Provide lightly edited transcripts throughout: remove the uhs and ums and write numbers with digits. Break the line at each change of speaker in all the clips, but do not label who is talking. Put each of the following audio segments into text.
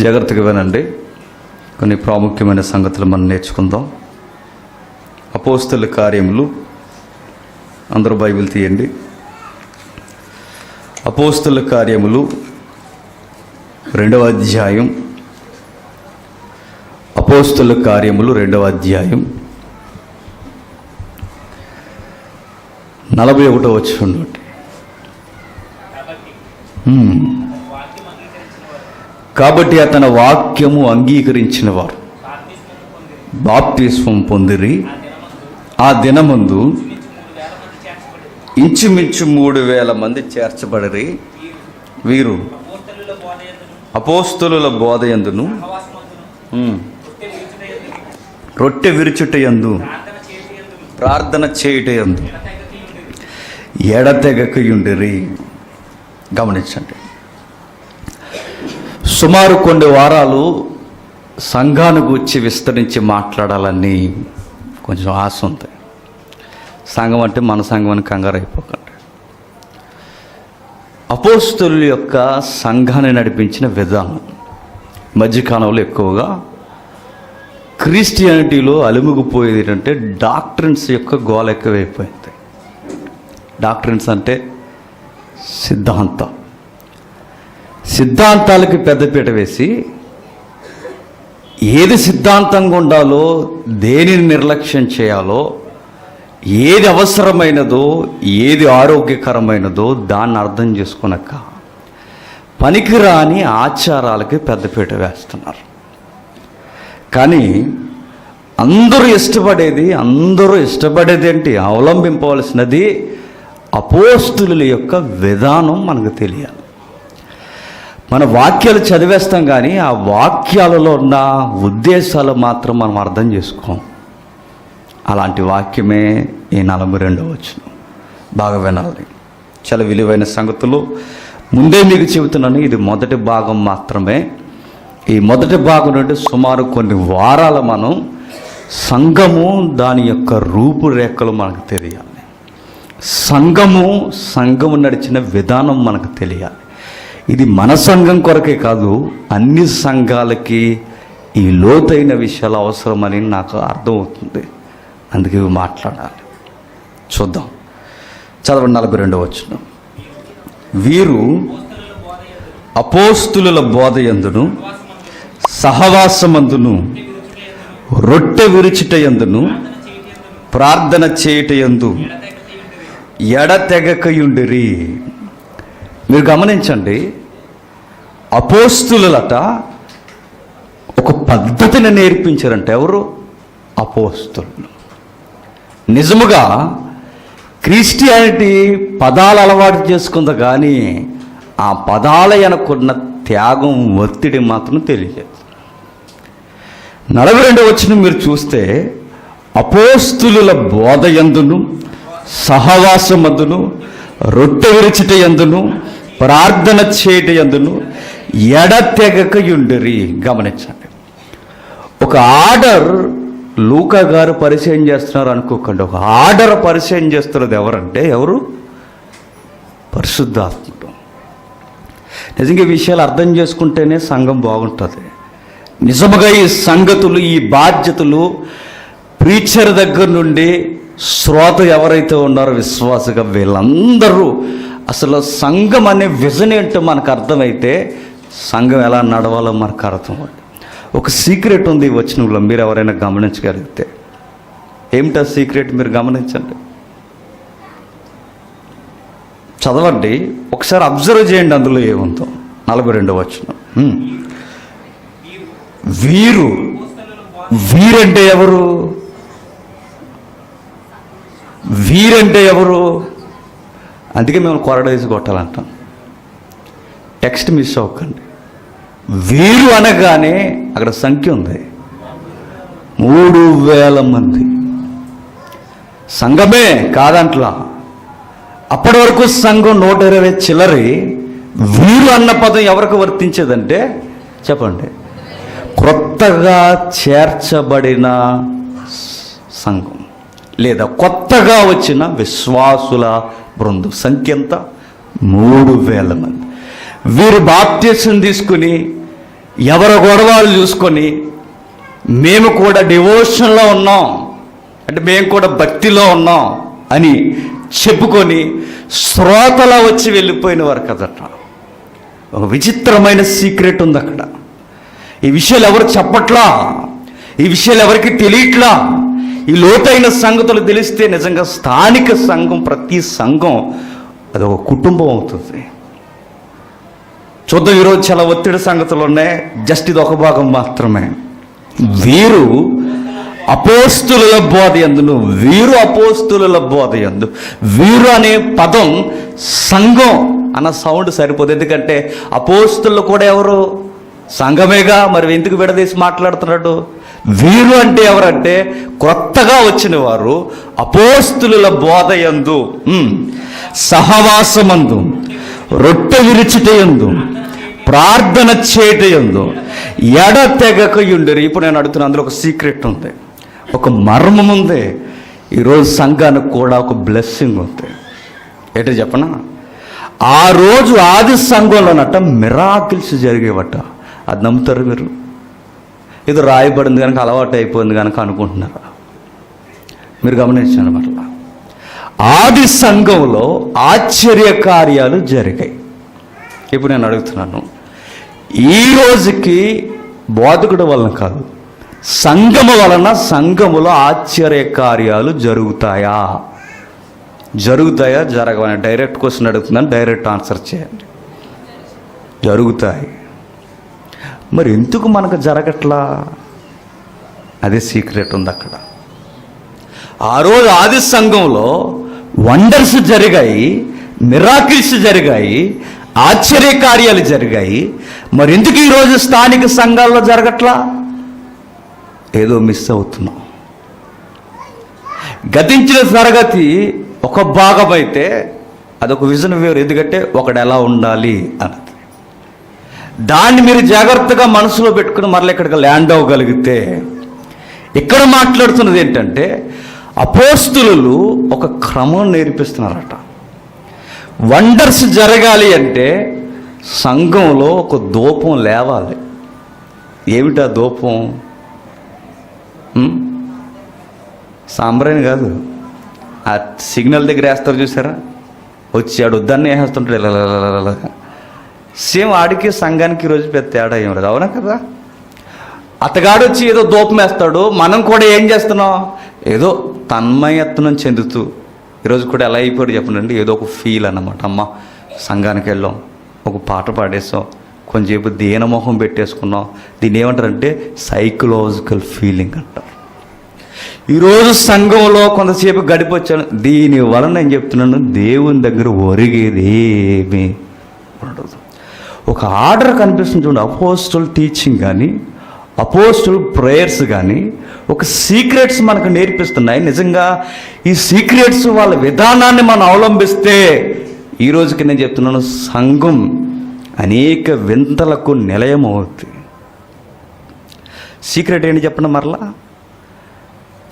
జాగ్రత్తగా వినండి. కొన్ని ప్రాముఖ్యమైన సంగతులు మనం నేర్చుకుందాం. అపోస్తలుల కార్యములు, అందరూ బైబిల్ తీయండి. అపోస్తలుల కార్యములు 2వ అధ్యాయం. అపోస్తలుల కార్యములు 2వ అధ్యాయం 41వ వచనం. కాబట్టి అతని వాక్యము అంగీకరించిన వారు బాప్తిస్మం పొందిరి. ఆ దినమందు ఇంచుమించు 3,000 మంది చేర్చబడిరి. వీరు అపోస్తలుల బోధయందును రొట్టె విరుచుటయందు ప్రార్థన చేయుటయందు ఎడతెగకయుండిరి. గమనించండి, సుమారు కొన్ని వారాలు సంఘాన్ని గూర్చి విస్తరించి మాట్లాడాలని కొంచెం ఆశ ఉంది. సంఘం అంటే మన సంఘం అని కంగారు అయిపోకండి. అపోస్తలుల యొక్క సంఘాన్ని నడిపించిన విధానం మధ్యకాలంలో ఎక్కువగా క్రిస్టియానిటీలో అలుముకుపోయేది ఏంటంటే డాక్ట్రిన్స్ యొక్క గోల ఎక్కువైపోయింది. డాక్ట్రిన్స్ అంటే సిద్ధాంతాలకి పెద్దపీట వేసి ఏది సిద్ధాంతంగా ఉండాలో, దేనిని నిర్లక్ష్యం చేయాలో, ఏది అవసరమైనదో, ఏది ఆరోగ్యకరమైనదో దాన్ని అర్థం చేసుకునక పనికిరాని ఆచారాలకి పెద్దపీట వేస్తున్నారు. కానీ అందరూ ఇష్టపడేది ఏంటి? అవలంబింపవలసినది అపోస్తలుల యొక్క విధానం మనకు తెలియాలి. మన వాక్యాలు చదివేస్తాం కానీ ఆ వాక్యాలలో ఉన్న ఉద్దేశాలు మాత్రం మనం అర్థం చేసుకోం. అలాంటి వాక్యమే ఈ 42వ వచనం. బాగా వినాలి. చాలా విలువైన సంగతులు ముందే మీకు చెబుతున్నాను. ఇది మొదటి భాగం మాత్రమే. ఈ మొదటి భాగం నుండి సుమారు కొన్ని వారాలు మనం సంఘము, దాని యొక్క రూపురేఖలు మనకు తెలియాలి. సంఘము నడిచిన విధానం మనకు తెలియాలి. ఇది మన సంఘం కొరకే కాదు, అన్ని సంఘాలకి ఈ లోతైన విషయాలు అవసరమని నాకు అర్థమవుతుంది. అందుకే మాట్లాడాలి. చూద్దాం, చదవండి. 42వ వచనం. వీరు అపోస్తలుల బోధయందును సహవాసమందును రొట్టె విరుచుటయందును ప్రార్థన చేయుటయందు ఎడతెగకయుండిరి. మీరు గమనించండి, అపోస్తలులట ఒక పద్ధతిని నేర్పించారంటే ఎవరు? అపోస్తలులు. నిజముగా క్రిస్టియానిటీ పదాలు అలవాటు చేసుకుంది, కానీ ఆ పదాల వెనకున్న త్యాగం, ఒత్తిడి మాత్రం తెలియలేదు. 42వ వచనం మీరు చూస్తే, అపోస్తలుల బోధయందును సహవాసమందును రొట్టె విరుచుటయందును ప్రార్థన చేయుటయందును ఎడతెగకయుండిరి. గమనించండి, ఒక ఆర్డర్ లూకా గారు పరిచయం చేస్తున్నారు అనుకోకండి. ఒక ఆర్డర్ పరిచయం చేస్తున్నది ఎవరు? పరిశుద్ధాత్ముడు. నిజంగా ఈ విషయాలు అర్థం చేసుకుంటేనే సంఘం బాగుంటుంది. నిజముగా ఈ సంగతులు, ఈ బాధ్యతలు ప్రీచర్ దగ్గర నుండి శ్రోత ఎవరైతే ఉన్నారో విశ్వాసగా వీళ్ళందరూ అసలు సంఘం అనే విజన్ ఏంటో మనకు అర్థమైతే సంఘం ఎలా నడవాలో మనకు అర్థమవుతుంది. ఒక సీక్రెట్ ఉంది ఈ వచనంలో, మీరు ఎవరైనా గమనించగలిగితే. ఏమిటా సీక్రెట్? మీరు గమనించండి, చదవండి, ఒకసారి అబ్జర్వ్ చేయండి. అందులో ఏముందో 42వ వచనం. వీరంటే ఎవరు? అందుకే మేము కొరడేసి కొట్టాలంటాం. టెక్స్ట్ మిస్ అవ్వకండి. వీరు అనగానే అక్కడ సంఖ్య ఉంది, 3,000 మంది. సంఘమే కాదంట్లా. అప్పటి వరకు సంఘం 120 చిల్లరి. వీరు అన్న పదం ఎవరికి వర్తించేదంటే చెప్పండి, క్రొత్తగా చేర్చబడిన సంఘం లేదా కొత్తగా వచ్చిన విశ్వాసుల బృందం. సంఖ్య ఎంత? 3,000 మంది. వీరు బాప్తిసం తీసుకుని ఎవరి గొడవలు చూసుకొని మేము కూడా డివోషన్లో ఉన్నాం, అంటే మేము కూడా భక్తిలో ఉన్నాం అని చెప్పుకొని శ్రోతలా వచ్చి వెళ్ళిపోయిన వారు కదట. ఒక విచిత్రమైన సీక్రెట్ ఉంది అక్కడ. ఈ విషయాలు ఎవరు చెప్పట్లా, ఈ విషయాలు ఎవరికి తెలియట్లా. ఈ లోతైన సంగతులు తెలిస్తే నిజంగా స్థానిక సంఘం, ప్రతి సంఘం అది ఒక కుటుంబం అవుతుంది. చూద్దాం, ఈరోజు చాలా ఒత్తిడి సంగతులు ఉన్నాయి, జస్ట్ ఇది ఒక భాగం మాత్రమే. వీరు అపోస్తుల బోధ యందును, వీరు అపోస్తుల బోధ యందు, వీరు అనే పదం సంఘం అన్న సౌండ్ సరిపోదు. ఎందుకంటే అపోస్తులు కూడా ఎవరు? సంఘమేగా. మరి ఎందుకు విడదీసి మాట్లాడుతున్నాడు? వీరు అంటే ఎవరంటే కొత్తగా వచ్చిన వారు. అపోస్తుల బోధ యందు, సహవాసమందు, రొట్టె విరుచుటయందు, ప్రార్థన చేయటయందు ఎడతెగకయుండిరి. ఇప్పుడు నేను అడుగుతున్నా, అందులో ఒక సీక్రెట్ ఉంది, ఒక మర్మం ఉంది. ఈరోజు సంఘానికి కూడా ఒక బ్లెస్సింగ్ ఉంది. ఏంటో చెప్పనా? ఆ రోజు ఆది సంఘంలోనట మిరాకిల్స్ జరిగేవట. అది నమ్ముతారు మీరు? ఇది రాయబడింది కనుక, అలవాటు అయిపోయింది కనుక అనుకుంటున్నారా? మీరు గమనించండి. మరలా ఆది సంఘంలో ఆశ్చర్య కార్యాలు జరిగాయి. ఇప్పుడు నేను అడుగుతున్నాను, ఈ రోజుకి బోధకుడు వలన కాదు, సంఘము వలన సంఘములో ఆశ్చర్య కార్యాలు జరుగుతాయా? జరుగుతాయా, జరగవని? డైరెక్ట్ క్వశ్చన్ అడుగుతున్నాను, డైరెక్ట్ ఆన్సర్ చేయండి. జరుగుతాయి. మరి ఎందుకు మనకు జరగట్లా? అదే సీక్రెట్ ఉంది అక్కడ. ఆ రోజు ఆది సంఘంలో వండర్స్ జరిగాయి, మిరాకిల్స్ జరిగాయి, ఆశ్చర్య కార్యాలు జరిగాయి. మరి ఎందుకు ఈరోజు స్థానిక సంఘాల్లో జరగట్లా? ఏదో మిస్ అవుతున్నాం. గతించిన తరగతి ఒక భాగం అయితే అదొక విజన్ వేరు. ఎందుకంటే ఒకడు ఎలా ఉండాలి అన్నది, దాన్ని మీరు జాగ్రత్తగా మనసులో పెట్టుకుని మరలా ఇక్కడికి ల్యాండ్ అవ్వగలిగితే, ఇక్కడ మాట్లాడుతున్నది ఏంటంటే అపోస్తులు ఒక క్రమం నేర్పిస్తున్నారట. వండర్స్ జరగాలి అంటే సంఘంలో ఒక ధూపం లేవాలి. ఏమిటా ధూపం? సాంబ్రాణి కాదు, ఆ సిగ్నల్ దగ్గర వేస్తారు చూసారా, వచ్చి ఆడు వద్దాన్ని వేసేస్తుంటాడు ఇలా. సేమ్ ఆడికి సంఘానికి ఈరోజు పెద్ద తేడా ఏం లేదు, అవునా కదా? అతగాడు వచ్చి ఏదో ధూపం వేస్తాడు, మనం కూడా ఏం చేస్తున్నాం? ఏదో తన్మయత్నం చెందుతూ. ఈరోజు కూడా ఎలా అయిపోయాడు చెప్పండి, ఏదో ఒక ఫీల్ అన్నమాట. అమ్మ సంఘానికి వెళ్ళాం, ఒక పాట పాడేసాం, కొంచెంసేపు దీనమోహం పెట్టేసుకున్నాం. దీన్ని ఏమంటారంటే సైకలాజికల్ ఫీలింగ్ అంటారు. ఈరోజు సంఘంలో కొంతసేపు గడిపొచ్చాను. దీని వలన నేను చెప్తున్నాను, దేవుని దగ్గర ఒరిగేది ఏమీ ఉండదు. ఒక ఆర్డర్ కనిపిస్తుంది చూడండి, అపోస్టల్ టీచింగ్ కానీ, అపోస్టల్ ప్రేయర్స్ కానీ, ఒక సీక్రెట్స్ మనకు నేర్పిస్తున్నాయి. నిజంగా ఈ సీక్రెట్స్ వాళ్ళ విధానాన్ని మనం అవలంబిస్తే ఈ రోజుకి నేను చెప్తున్నాను, సంఘం అనేక వింతలకు నిలయం అవుతుంది. సీక్రెట్ ఏంటి చెప్పండి మరలా?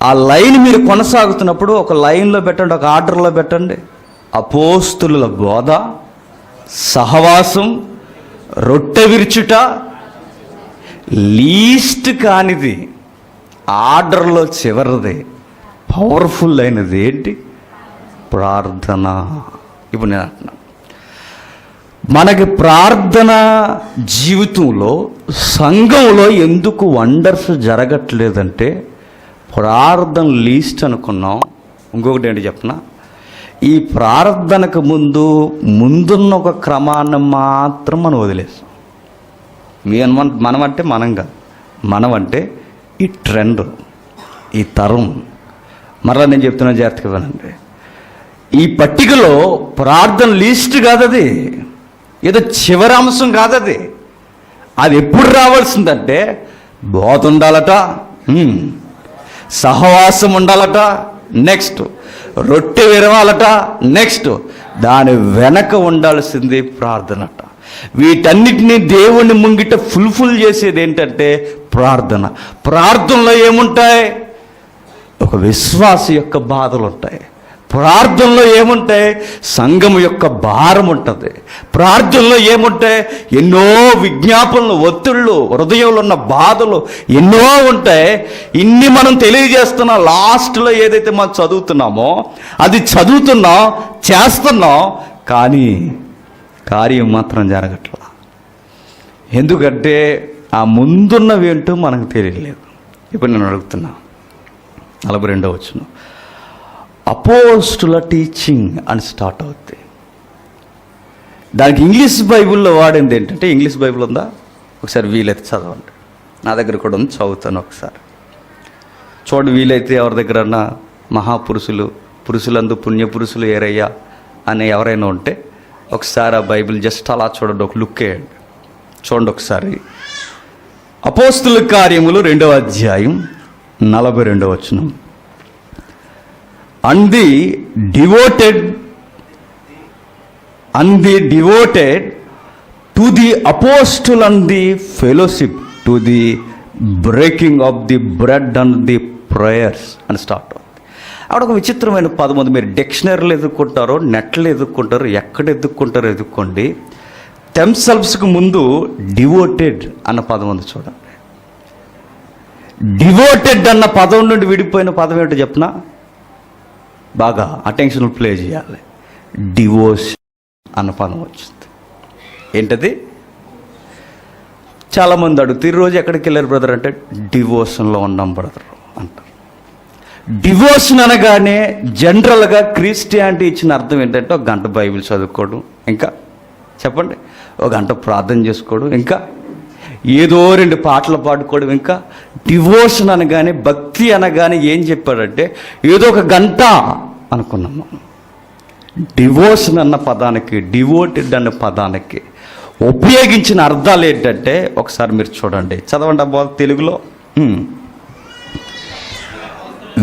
ఆ లైన్ మీరు కొనసాగుతున్నప్పుడు ఒక లైన్లో పెట్టండి, ఒక ఆర్డర్లో పెట్టండి. అపోస్తుల బోధ, సహవాసం, రొట్టె విరుచుట, లీస్ట్ కానిది, ఆర్డర్లో చివరిది, పవర్ఫుల్ అయినది ఏంటి? ప్రార్థన. ఇప్పుడు నేను అంటున్నా, మనకి ప్రార్థన జీవితంలో సంఘంలో ఎందుకు వండర్స్ జరగట్లేదంటే ప్రార్థన లీస్ట్ అనుకున్నాం. ఇంకొకటి ఏంటి చెప్పనా, ఈ ప్రార్థనకు ముందున్న ఒక క్రమాన్ని మాత్రం మనం వదిలేస్తాం. మనం అంటే మనం కాదు, మనం అంటే ఈ ట్రెండ్, ఈ తరం. మరలా నేను చెప్తున్నా, జాగ్రత్తగా వినండి. ఈ పట్టికలో ప్రార్థన లీస్ట్ కాదు, అది ఏదో చివరి అంశం కాదు. అది ఎప్పుడు రావాల్సిందంటే బోధ ఉండాలట, సహవాసం ఉండాలట, నెక్స్ట్ రొట్టె విరవాలట, నెక్స్ట్ దాని వెనక ఉండాల్సింది ప్రార్థనట. వీటన్నిటినీ దేవుని ముంగిట ఫుల్ఫిల్ చేసేది ఏంటంటే ప్రార్థన. ప్రార్థనలో ఏముంటాయి? ఒక విశ్వాస యొక్క బాధలు ఉంటాయి. ప్రార్థనలో ఏముంటాయి? సంఘం యొక్క భారం ఉంటుంది. ప్రార్థనలో ఏముంటాయి? ఎన్నో విజ్ఞాపనలు, ఒత్తిళ్ళు, హృదయంలో ఉన్న బాధలు ఎన్నో ఉంటాయి. ఇన్ని మనం తెలియజేస్తున్నాం. లాస్ట్లో ఏదైతే మనం చదువుతున్నామో అది చదువుతున్నాం, చేస్తున్నాం, కానీ కార్యం మాత్రం జరగట్లా. ఎందుకంటే ఆ ముందున్నవి ఏంటో మనకు తెలియలేదు. ఇప్పుడు నేను అడుగుతున్నా, 42వ వచనం, అపోస్తుల టీచింగ్ అని స్టార్ట్ అవుతుంది. దానికి ఇంగ్లీష్ బైబిల్లో వాడింది ఏంటంటే, ఇంగ్లీష్ బైబిల్ ఉందా? ఒకసారి వీలైతే చదవండి. నా దగ్గర కూడా ఉంది, చదువుతాను ఒకసారి. చూడండి, వీలైతే ఎవరి దగ్గరన్నా మహాపురుషులు, పురుషులందు పుణ్యపురుషులు ఏరయ్యా అని ఎవరైనా ఉంటే ఒకసారి ఆ బైబిల్ జస్ట్ అలా చూడండి, ఒక లుక్ వేయండి. చూడండి ఒకసారి. అపోస్తుల కార్యములు 2వ అధ్యాయం 42వ వచనం. And the devoted to the apostle and the fellowship, to the breaking of the bread and the prayers అని స్టార్ట్ అవుతుంది. అక్కడ ఒక విచిత్రమైన పదం ఉంది. మీరు డిక్షనరీలు ఎదుర్కొంటారో, నెట్లు ఎదుర్కొంటారో, ఎక్కడ ఎదుర్కొంటారో ఎదుర్కోండి. themselvesకు ముందు డివోటెడ్ అన్న పదం ఉంది చూడండి. డివోటెడ్ అన్న పదం నుండి విడిపోయిన పదం ఏంటో చెప్పనా? బాగా అటెన్షన్ ప్లే చేయాలి. డివోషన్ అన్న పదం వచ్చింది. ఏంటది? చాలామంది అడుగుతారు, ఈరోజు ఎక్కడికి వెళ్ళారు బ్రదర్ అంటే, డివోషన్లో ఉన్నాం బ్రదర్ అంటారు. డివోషన్ అనగానే జనరల్గా క్రిస్టియానిటీ ఇచ్చిన అర్థం ఏంటంటే, ఒక గంట బైబిల్ చదువుకోవడం, ఇంకా చెప్పండి, ఒక గంట ప్రార్థన చేసుకోవడం, ఇంకా ఏదో 2 పాటలు పాడుకోవడం. ఇంకా డివోషన్ అనగానే, భక్తి అనగానే ఏం చెప్పాడంటే ఏదో ఒక గంట అనుకున్నాం మనం. డివోషన్ అన్న పదానికి, డివోటెడ్ అన్న పదానికి ఉపయోగించిన అర్థాలు ఏంటంటే ఒకసారి మీరు చూడండి, చదవండి అబ్బా తెలుగులో.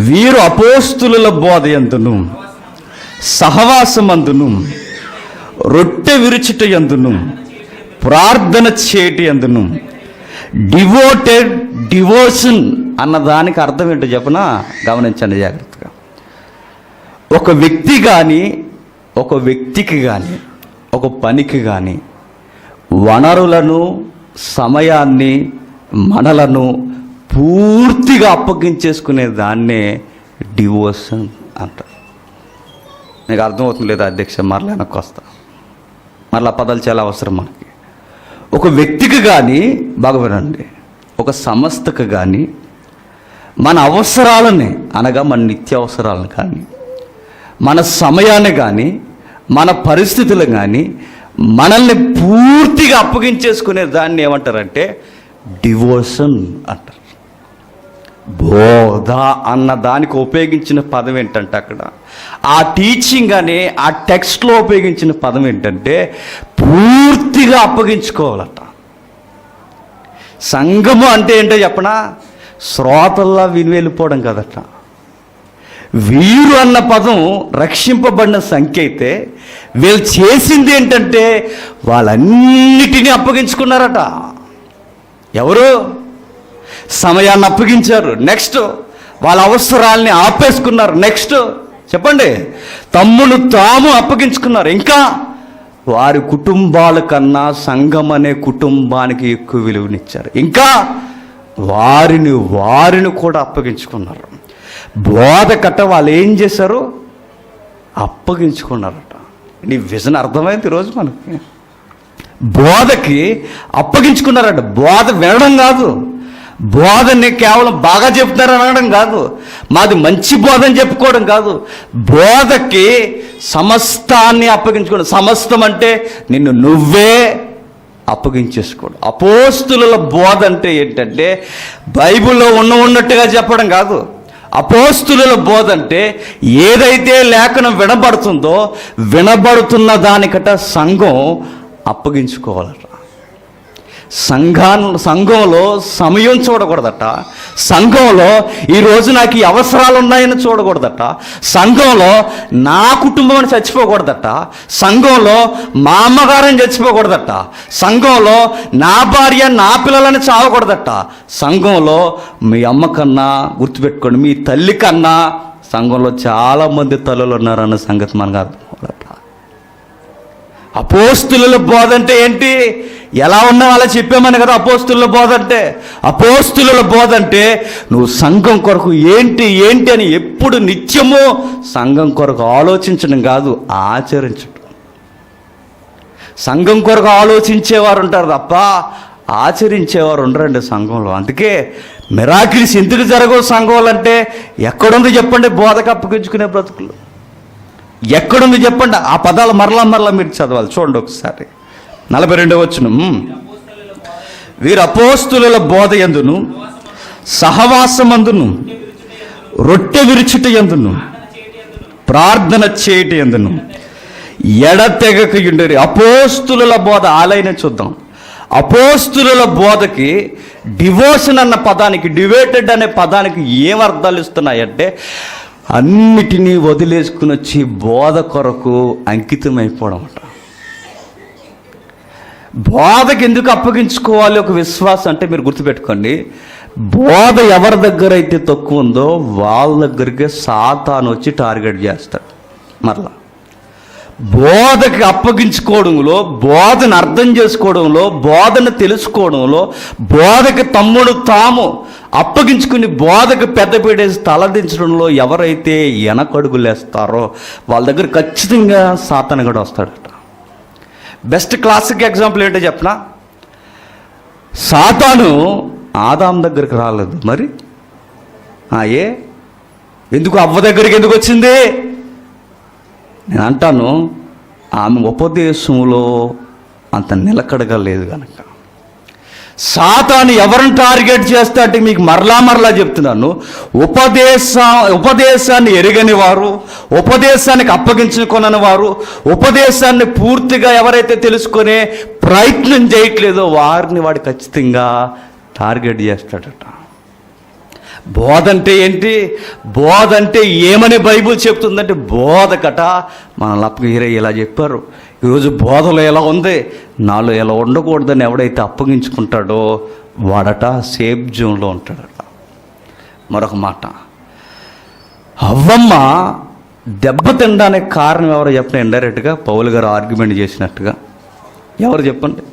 వీరు అపోస్తుల బోధ యందును, సహవాసమందును, రొట్టె విరుచుట యందును, ప్రార్థన చేయటి యందును. డివోషన్ అన్న దానికి అర్థం ఏంటో చెప్పనా? గమనించండి జాగ్రత్తగా. ఒక వ్యక్తి కానీ, ఒక వ్యక్తికి కానీ, ఒక పనికి కానీ వనరులను, సమయాన్ని, మనలను పూర్తిగా అప్పగించేసుకునే దాన్నే డివోషన్ అంటారు. మీకు అర్థమవుతుంది లేదా అధ్యక్ష? మరలా వెనక్కి వస్తా. మరలా పదాలు చాలా అవసరం మనకి. ఒక వ్యక్తికి కానీ, బాగా వినండి, ఒక సంస్థకు కానీ మన అవసరాలని, అనగా మన నిత్యావసరాలను కానీ, మన సమయాన్ని కానీ, మన పరిస్థితులు కానీ, మనల్ని పూర్తిగా అప్పగించేసుకునే దాన్ని ఏమంటారంటే డివోషన్ అంటారు. బోధ అన్న దానికి ఉపయోగించిన పదం ఏంటంటే, అక్కడ ఆ టీచింగ్ అనే ఆ టెక్స్ట్లో ఉపయోగించిన పదం ఏంటంటే పూర్తిగా అప్పగించుకోవాలట. సంఘము అంటే ఏంటో చెప్పనా? శ్రోతల్లా విని వెళ్ళిపోవడం కదట. వీరు అన్న పదం రక్షింపబడిన సంఖ్య అయితే, వీళ్ళు చేసింది ఏంటంటే వాళ్ళన్నిటినీ అప్పగించుకున్నారట. ఎవరు? సమయాన్ని అప్పగించారు. నెక్స్ట్ వాళ్ళ అవసరాల్ని ఆపేసుకున్నారు. నెక్స్ట్ చెప్పండి, తమ్మును తాము అప్పగించుకున్నారు. ఇంకా వారి కుటుంబాల కన్నా సంఘం అనే కుటుంబానికి ఎక్కువ విలువనిచ్చారు. ఇంకా వారిని కూడా అప్పగించుకున్నారు. బోధ కట్ట వాళ్ళు ఏం చేశారు? అప్పగించుకున్నారట. నీ విజన్ అర్థమైంది ఈరోజు మనకి. బోధకి అప్పగించుకున్నారట. బోధ వినడం కాదు, బోధని కేవలం బాగా చెప్తున్నారని అనడం కాదు, మాది మంచి బోధ అని చెప్పుకోవడం కాదు, బోధకి సమస్తాన్ని అప్పగించుకోవడం. సమస్తం అంటే నిన్ను నువ్వే అప్పగించేసుకోవడం. అపోస్తుల బోధ అంటే ఏంటంటే బైబిల్లో ఉన్నట్టుగా చెప్పడం కాదు. అపోస్తుల బోధ అంటే ఏదైతే లేఖనం వినబడుతుందో వినబడుతున్న దానికట సంఘం అప్పగించుకోవాలట. సంఘంలో సమయం చూడకూడదట. సంఘంలో ఈరోజు నాకు ఈ అవసరాలు ఉన్నాయని చూడకూడదట. సంఘంలో నా కుటుంబం చచ్చిపోకూడదట. సంఘంలో మా అమ్మగారని చచ్చిపోకూడదట. సంఘంలో నా భార్య నా పిల్లలని చావకూడదట. సంఘంలో మీ అమ్మ కన్నా, గుర్తుపెట్టుకోండి, మీ తల్లి కన్నా సంఘంలో చాలామంది తల్లులు ఉన్నారన్న సంగతి మనకు అర్థం అవ్వాలట. అపోస్తుల బోధ అంటే ఏంటి? ఎలా ఉన్నావు అలా చెప్పామని కదా అపోస్తుల బోధ అంటే. అపోస్తుల బోధ అంటే నువ్వు సంఘం కొరకు ఏంటి ఏంటి అని ఎప్పుడు నిత్యము సంఘం కొరకు ఆలోచించడం కాదు, ఆచరించడం. సంఘం కొరకు ఆలోచించేవారు ఉంటారు తప్ప ఆచరించేవారు ఉండరండి సంఘంలో. అందుకే మిరాకిల్స్ ఎందుకు జరగవు సంఘంలో అంటే ఎక్కడుంది చెప్పండి? బోధకు అప్పగించుకునే బ్రతుకులు ఎక్కడుంది చెప్పండి? ఆ పదాలు మరలా మీరు చదవాలి. చూడండి ఒకసారి 42వ వచనం. వీరు అపోస్తుల బోధ యందును సహవాసమందును రొట్టె విరుచుట యందును ప్రార్థన చేయట యందును ఎడతెగక యుండిరి. అపోస్తుల బోధ ఆలైన చూద్దాం. అపోస్తుల బోధకి డివోషన్ అన్న పదానికి, డివేటెడ్ అనే పదానికి ఏం అర్థాలు ఇస్తున్నాయంటే అన్నిటినీ వదిలేసుకుని వచ్చి బోధ కొరకు అంకితమైపోవడం అట. బోధకి ఎందుకు అప్పగించుకోవాలి ఒక విశ్వాసం అంటే మీరు గుర్తుపెట్టుకోండి, బోధ ఎవరి దగ్గర అయితే తక్కువ ఉందో వాళ్ళ దగ్గరికి సాతాను వచ్చి టార్గెట్ చేస్తాడు. మరలా బోధకి అప్పగించుకోవడంలో, బోధను అర్థం చేసుకోవడంలో, బోధను తెలుసుకోవడంలో, బోధకి తమ్ముడు తాము అప్పగించుకుని బోధకు పెద్దపీడేసి తలదించడంలో ఎవరైతే వెనకడుగులేస్తారో వాళ్ళ దగ్గర ఖచ్చితంగా సాతాను కూడా వస్తాడట. బెస్ట్ క్లాసిక్ ఎగ్జాంపుల్ ఏంటో చెప్పనా? సాతాను ఆదాం దగ్గరికి రాలేదు, మరి ఎందుకు అవ్వ దగ్గరికి ఎందుకు వచ్చింది? నేను అంటాను, ఆమె ఉపదేశంలో అంత నిలకడగా లేదు కనుక. సాతాను ఎవరిని టార్గెట్ చేస్తా అంటే మీకు మరలా చెప్తున్నాను, ఉపదేశాన్ని ఎరగని వారు, ఉపదేశానికి అప్పగించుకొనని వారు, ఉపదేశాన్ని పూర్తిగా ఎవరైతే తెలుసుకునే ప్రయత్నం చేయట్లేదో వారిని వాడు ఖచ్చితంగా టార్గెట్ చేస్తాడట. బోధ అంటే ఏంటి? బోధ అంటే ఏమని బైబిల్ చెప్తుందంటే బోధకట మనల్ని అప్పగిరే ఇలా చెప్పారు. ఈరోజు బోధలో ఎలా ఉంది, నాలో ఎలా ఉండకూడదని ఎవడైతే అప్పగించుకుంటాడో వాడట సేఫ్ జోన్లో ఉంటాడట. మరొక మాట, అవ్వమ్మ దెబ్బ తినడానికి కారణం ఎవరు చెప్పండి? ఇండైరెక్ట్గా పౌలు గారు ఆర్గ్యుమెంట్ చేసినట్టుగా ఎవరు చెప్పండి?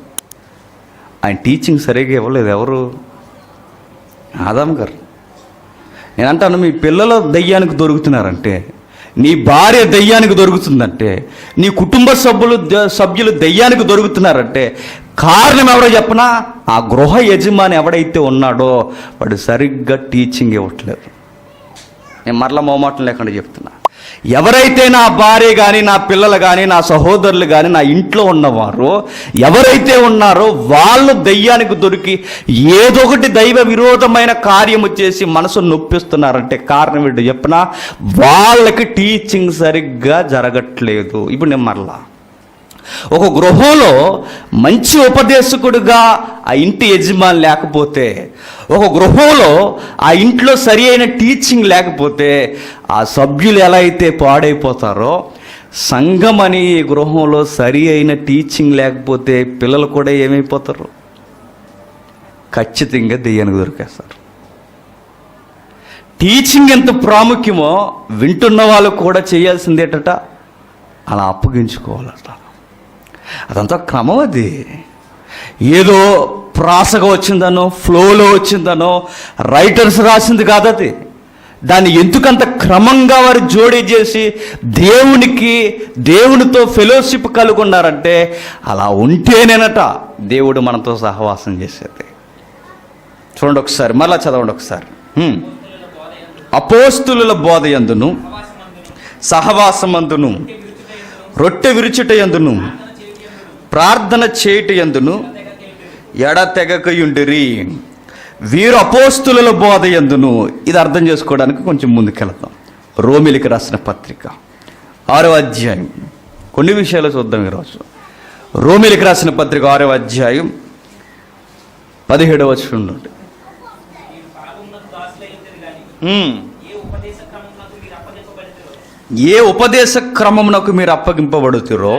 ఆయన టీచింగ్ సరిగ్గా ఇవ్వలేదు. ఎవరు? ఆదాం గారు. నేను అంటాను, మీ పిల్లలు దయ్యానికి దొరుకుతున్నారంటే, నీ భార్య దయ్యానికి దొరుకుతుందంటే, నీ కుటుంబ సభ్యులు దయ్యానికి దొరుకుతున్నారంటే కారణం ఎవరో చెప్పనా? ఆ గృహ యజమాని ఎవడైతే ఉన్నాడో వాడు సరిగ్గా టీచింగ్ ఇవ్వట్లేదు. నేను మరలా మొహమాటం లేకుండా చెప్తున్నా. ఎవరైతే నా భార్య కానీ, నా పిల్లలు కానీ, నా సహోదరులు కానీ, నా ఇంట్లో ఉన్నవారు ఎవరైతే ఉన్నారో వాళ్ళు దయ్యానికి దొరికి ఏదో ఒకటి దైవ విరోధమైన కార్యము చేసి మనసు నొప్పిస్తున్నారంటే కారణం ఏంటో చెప్పినా, వాళ్ళకి టీచింగ్ సరిగ్గా జరగట్లేదు. ఇప్పుడు నేను మరలా ఒక గృహంలో మంచి ఉపదేశకుడుగా ఆ ఇంటి యజమాని లేకపోతే, ఒక గృహంలో ఆ ఇంట్లో సరి అయిన టీచింగ్ లేకపోతే ఆ సభ్యులు ఎలా అయితే పాడైపోతారో, సంఘం అని ఈ గృహంలో సరి అయిన టీచింగ్ లేకపోతే పిల్లలు కూడా ఏమైపోతారు? ఖచ్చితంగా దెయ్యానికి దొరికేస్తారు. టీచింగ్ ఎంత ప్రాముఖ్యమో వింటున్న వాళ్ళు కూడా చేయాల్సిందేటట అలా అప్పగించుకోవాలట. అదంతా క్రమం. అది ఏదో ప్రాసగా వచ్చిందనో, ఫ్లోలో వచ్చిందనో రైటర్స్ రాసింది కాదు అది. దాన్ని ఎందుకంత క్రమంగా వారు జోడీ చేసి దేవునితో ఫెలోషిప్ కలిగి ఉన్నారంటే అలా ఉంటేనేనట దేవుడు మనతో సహవాసం చేసేది. చూడండి ఒకసారి, మరలా చదవండి ఒకసారి. అపోస్తుల బోధ యందును సహవాసమందును రొట్టె విరుచుట యందును ప్రార్థన చేయుట యందును ఎడతెగకయుండిరి. వీరు అపోస్తుల బోధ యందును. ఇది అర్థం చేసుకోవడానికి కొంచెం ముందుకెళ్తాం. రోమిలికి రాసిన పత్రిక 6వ అధ్యాయం కొన్ని విషయాలు చూద్దాం ఈరోజు. రోమిలికి రాసిన పత్రిక 6వ అధ్యాయం 17వ వచనం నుండి. ఏ ఉపదేశ క్రమమునకు మీరు అప్పగింపబడుతురో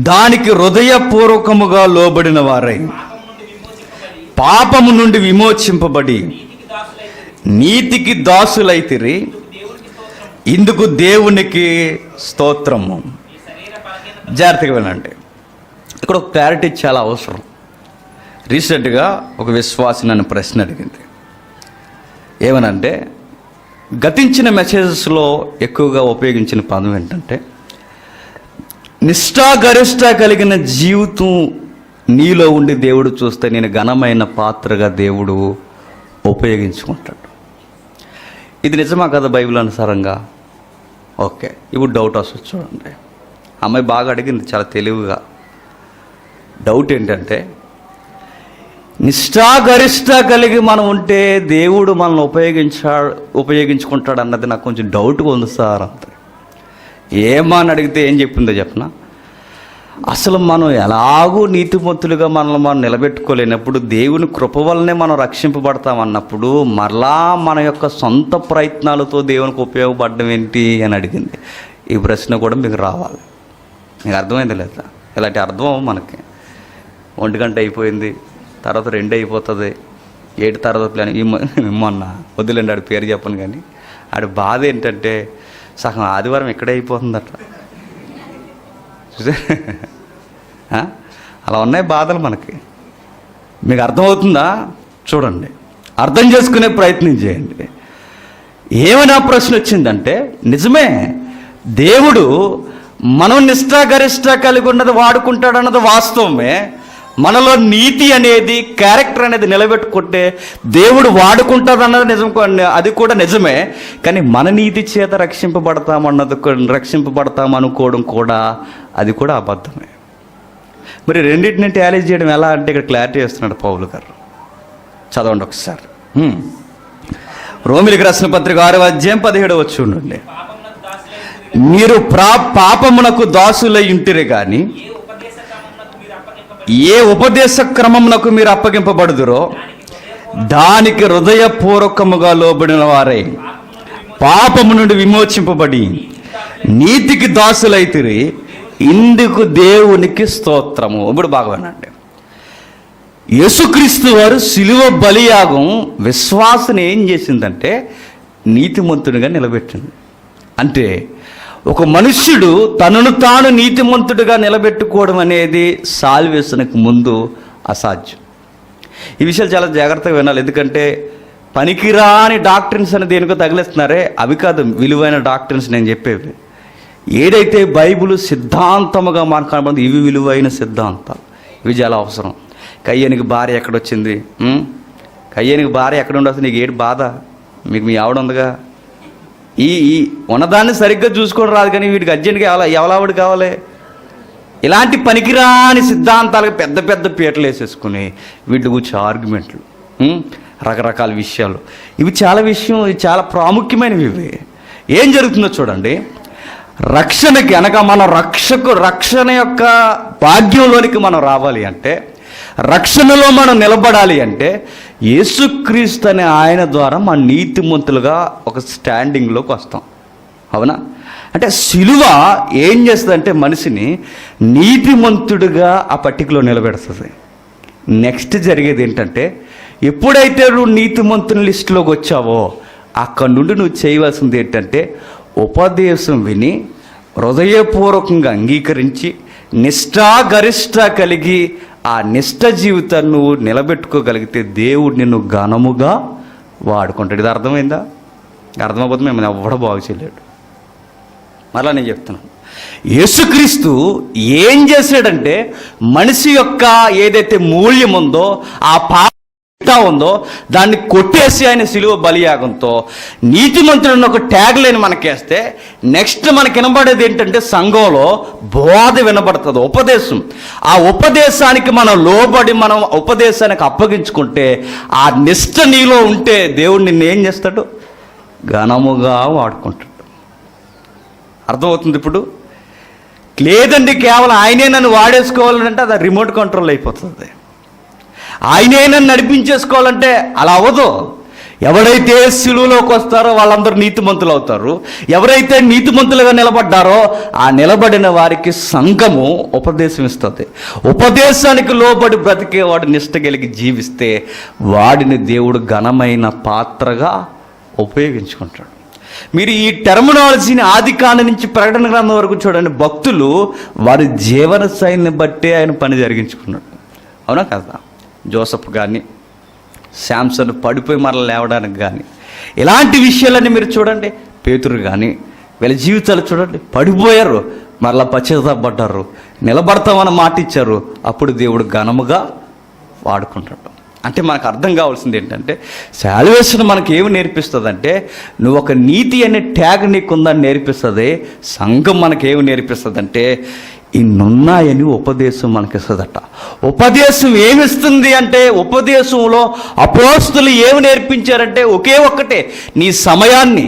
దానికి హృదయపూర్వకముగా లోబడిన వారై పాపము నుండి విమోచింపబడి నీతికి దాసులైతిరి, ఇందుకు దేవునికి స్తోత్రము. జాగ్రత్తగా వినండి, ఇక్కడ ఒక క్లారిటీ చాలా అవసరం. రీసెంట్గా ఒక విశ్వాసి నన్ను ప్రశ్న అడిగింది. ఏమనంటే, గతించిన మెసేజెస్లో ఎక్కువగా ఉపయోగించిన పదం ఏంటంటే, నిష్ఠాగరిష్ట కలిగిన జీవితం నీలో ఉండి దేవుడు చూస్తే నేను ఘనమైన పాత్రగా దేవుడు ఉపయోగించుకుంటాడు. ఇది నిజమా కదా బైబిల్ అనుసారంగా? ఓకే, ఇప్పుడు డౌట్ వస్తుంది. చూడండి, అమ్మాయి బాగా అడిగింది చాలా తెలివిగా. డౌట్ ఏంటంటే, నిష్ఠాగరిష్ట కలిగి మనం ఉంటే దేవుడు మనల్ని ఉపయోగించుకుంటాడు అన్నది నాకు కొంచెం డౌట్గా ఉంది సార్ అంతే. ఏమా అని అడిగితే ఏం చెప్పిందో చెప్పనా? అసలు మనం ఎలాగూ నీతిమంతులుగా మనల్ని మనం నిలబెట్టుకోలేనప్పుడు దేవుని కృప వల్లనే మనం రక్షింపబడతామన్నప్పుడు మరలా మన యొక్క సొంత ప్రయత్నాలతో దేవునికి ఉపయోగపడడం ఏంటి అని అడిగింది. ఈ ప్రశ్న కూడా మీకు రావాలి. మీకు అర్థమైంది లేదా? ఇలాంటి అర్థం మనకి 1 గంట అయిపోయింది, తర్వాత 2 అయిపోతుంది, 7 తర్వాత ప్లాన్. మొన్న వద్దులేండి ఆడి పేరు చెప్పను, కానీ ఆడి బాధ ఏంటంటే సగం ఆదివారం ఇక్కడే అయిపోతుందట. అలా ఉన్నాయి బాధలు మనకి. మీకు అర్థమవుతుందా? చూడండి, అర్థం చేసుకునే ప్రయత్నం చేయండి. ఏమైనా ప్రశ్న వచ్చిందంటే, నిజమే దేవుడు మనం నిష్ఠాగరిష్ట కలిగి ఉన్నది వాడుకుంటాడన్నది వాస్తవమే. మనలో నీతి అనేది, క్యారెక్టర్ అనేది నిలబెట్టుకుంటే దేవుడు వాడుకుంటాడన్నది నిజం, అది కూడా నిజమే. కానీ మన నీతి చేత రక్షింపబడతామనుకోవడం కూడా అది కూడా అబద్ధమే. మరి రెండింటిని టాలీ చేయడం ఎలా అంటే ఇక్కడ క్లారిటీ చేస్తున్నాడు పౌలు గారు. చదవండి ఒకసారి. రోమిలికి రాసిన పత్రిక 6వ అధ్యాయం 17వ వచనం నుండి, మీరు పాపమునకు దాసులై ఉంటిరే కానీ ఏ ఉపదేశ క్రమమునకు మీరు అప్పగింపబడుదురో దానికి హృదయపూర్వకముగా లోబడిన వారై పాపము నుండి విమోచింపబడి నీతికి దాసులైతిరి, ఇందుకు దేవునికి స్తోత్రము. ఇప్పుడు బాగా వినండి, యేసుక్రీస్తు వారు శిలువ బలియాగం విశ్వాసని ఏం చేసిందంటే నీతిమంతునిగా నిలబెట్టింది. అంటే ఒక మనుష్యుడు తనను తాను నీతిమంతుడిగా నిలబెట్టుకోవడం అనేది సాల్వేషన్కి ముందు అసాధ్యం. ఈ విషయాలు చాలా జాగ్రత్తగా వినాలి. ఎందుకంటే పనికిరాని డాక్ట్రిన్స్ అని దేనికో తగిలిస్తున్నారే, అవి కాదు విలువైన డాక్ట్రిన్స్ నేను చెప్పేవి. ఏదైతే బైబిల్ సిద్ధాంతముగా మనకు కనబడుతుంది, ఇవి విలువైన సిద్ధాంతాలు. ఇవి చాలా అవసరం. కయ్యానికి భార్య ఎక్కడొచ్చింది? కయ్యానికి భార్య ఎక్కడ ఉండొచ్చు? నీకు ఏడు బాధ? మీకు మీ ఆవిడ ఉందిగా. ఈ ఉన్నదాన్ని సరిగ్గా చూసుకోవడం రాదు, కానీ వీటికి అర్జెంట్గా ఎవలావిడి కావాలి? ఇలాంటి పనికిరాని సిద్ధాంతాలకు పెద్ద పెద్ద పీటలు వేసేసుకుని వీటి గురించి ఆర్గ్యుమెంట్లు, రకరకాల విషయాలు. ఇవి చాలా ప్రాముఖ్యమైనవి. ఇవి ఏం జరుగుతుందో చూడండి. రక్షణకి అనగా మన రక్షణ యొక్క భాగ్యంలోనికి మనం రావాలి అంటే, రక్షణలో మనం నిలబడాలి అంటే యేసుక్రీస్తు అనే ఆయన ద్వారా మన నీతిమంతులుగా ఒక స్టాండింగ్లోకి వస్తాం. అవునా? అంటే సిలువ ఏం చేస్తుందంటే మనిషిని నీతిమంతుడిగా ఆ పట్టికలో నిలబెడుతుంది. నెక్స్ట్ జరిగేది ఏంటంటే, ఎప్పుడైతే నువ్వు నీతిమంతుని లిస్టులోకి వచ్చావో అక్కడి నుండి నువ్వు చేయవలసింది ఏంటంటే, ఉపదేశం విని హృదయపూర్వకంగా అంగీకరించి నిష్ఠాగరిష్ట కలిగి ఆ నిష్ఠ జీవితాన్ని నువ్వు నిలబెట్టుకోగలిగితే దేవుడు నిన్ను ఘనముగా వాడుకుంటాడు. ఇది అర్థమైందా? అర్థమైపోతే మేము ఎవ్వడ బాగు చేయలేడు. మరలా నేను చెప్తున్నాను, యేసుక్రీస్తు ఏం చేశాడంటే మనిషి యొక్క ఏదైతే మూల్యం ఉందో, ఆ పాప ఉందో దాన్ని కొట్టేసి ఆయన శిలువ బలియాగంతో నీతిమంతుడిని ఒక ట్యాగ్ లైన్ మనకేస్తే నెక్స్ట్ మనకి వినబడేది ఏంటంటే సంఘంలో బోధ వినబడుతుంది, ఉపదేశం. ఆ ఉపదేశానికి మనం లోబడి మనం ఉపదేశానికి అప్పగించుకుంటే, ఆ నిష్ఠ నీలో ఉంటే దేవుడు నిన్ను ఏం చేస్తాడు? ఘనముగా వాడుకుంటాడు. అర్థమవుతుంది ఇప్పుడు? లేదండి కేవలం ఆయనే నన్ను వాడేసుకోవాలంటే అది రిమోట్ కంట్రోల్ అయిపోతుంది. ఆయనే నన్ను నడిపించేసుకోవాలంటే అలా అవ్వదు. ఎవరైతే శిలువలోకి వస్తారో వాళ్ళందరూ నీతిమంతులు అవుతారు. ఎవరైతే నీతిమంతులుగా నిలబడ్డారో ఆ నిలబడిన వారికి సంఘము ఉపదేశం ఇస్తుంది. ఉపదేశానికి లోబడి బ్రతికేవాడు నిష్ట కలిగి జీవిస్తే వాడిని దేవుడు ఘనమైన పాత్రగా ఉపయోగించుకుంటాడు. మీరు ఈ టెర్మినాలజీని ఆదికాండ నుంచి ప్రకటన గ్రంథం వరకు చూడండి. భక్తులు వారి జీవన శైలిని బట్టే ఆయన పని జరిగించుకున్నాడు. అవునా కదా? జోసఫ్ కానీ, శాంసన్ పడిపోయి మరల లేవడానికి కానీ, ఇలాంటి విషయాలన్నీ మీరు చూడండి. పేతురు కానీ వీళ్ళ జీవితాలు చూడండి. పడిపోయారు, మరలా పశ్చాత్తాపడ్డారు, నిలబడతామని మాట ఇచ్చారు. అప్పుడు దేవుడు ఘనముగా వాడుకుంటాడు. అంటే మనకు అర్థం కావాల్సింది ఏంటంటే, సాల్వేషన్ మనకి ఏమి నేర్పిస్తుంది అంటే, నువ్వు ఒక నీతి అనే ట్యాగ్ నీకుందని నేర్పిస్తుంది. సంఘం మనకేమి నేర్పిస్తుంది అంటే, ఇన్నున్నాయని ఉపదేశం మనకిస్తుందట. ఉపదేశం ఏమిస్తుంది అంటే, ఉపదేశంలో అపోస్తులు ఏమి నేర్పించారంటే ఒకే ఒక్కటే, నీ సమయాన్ని,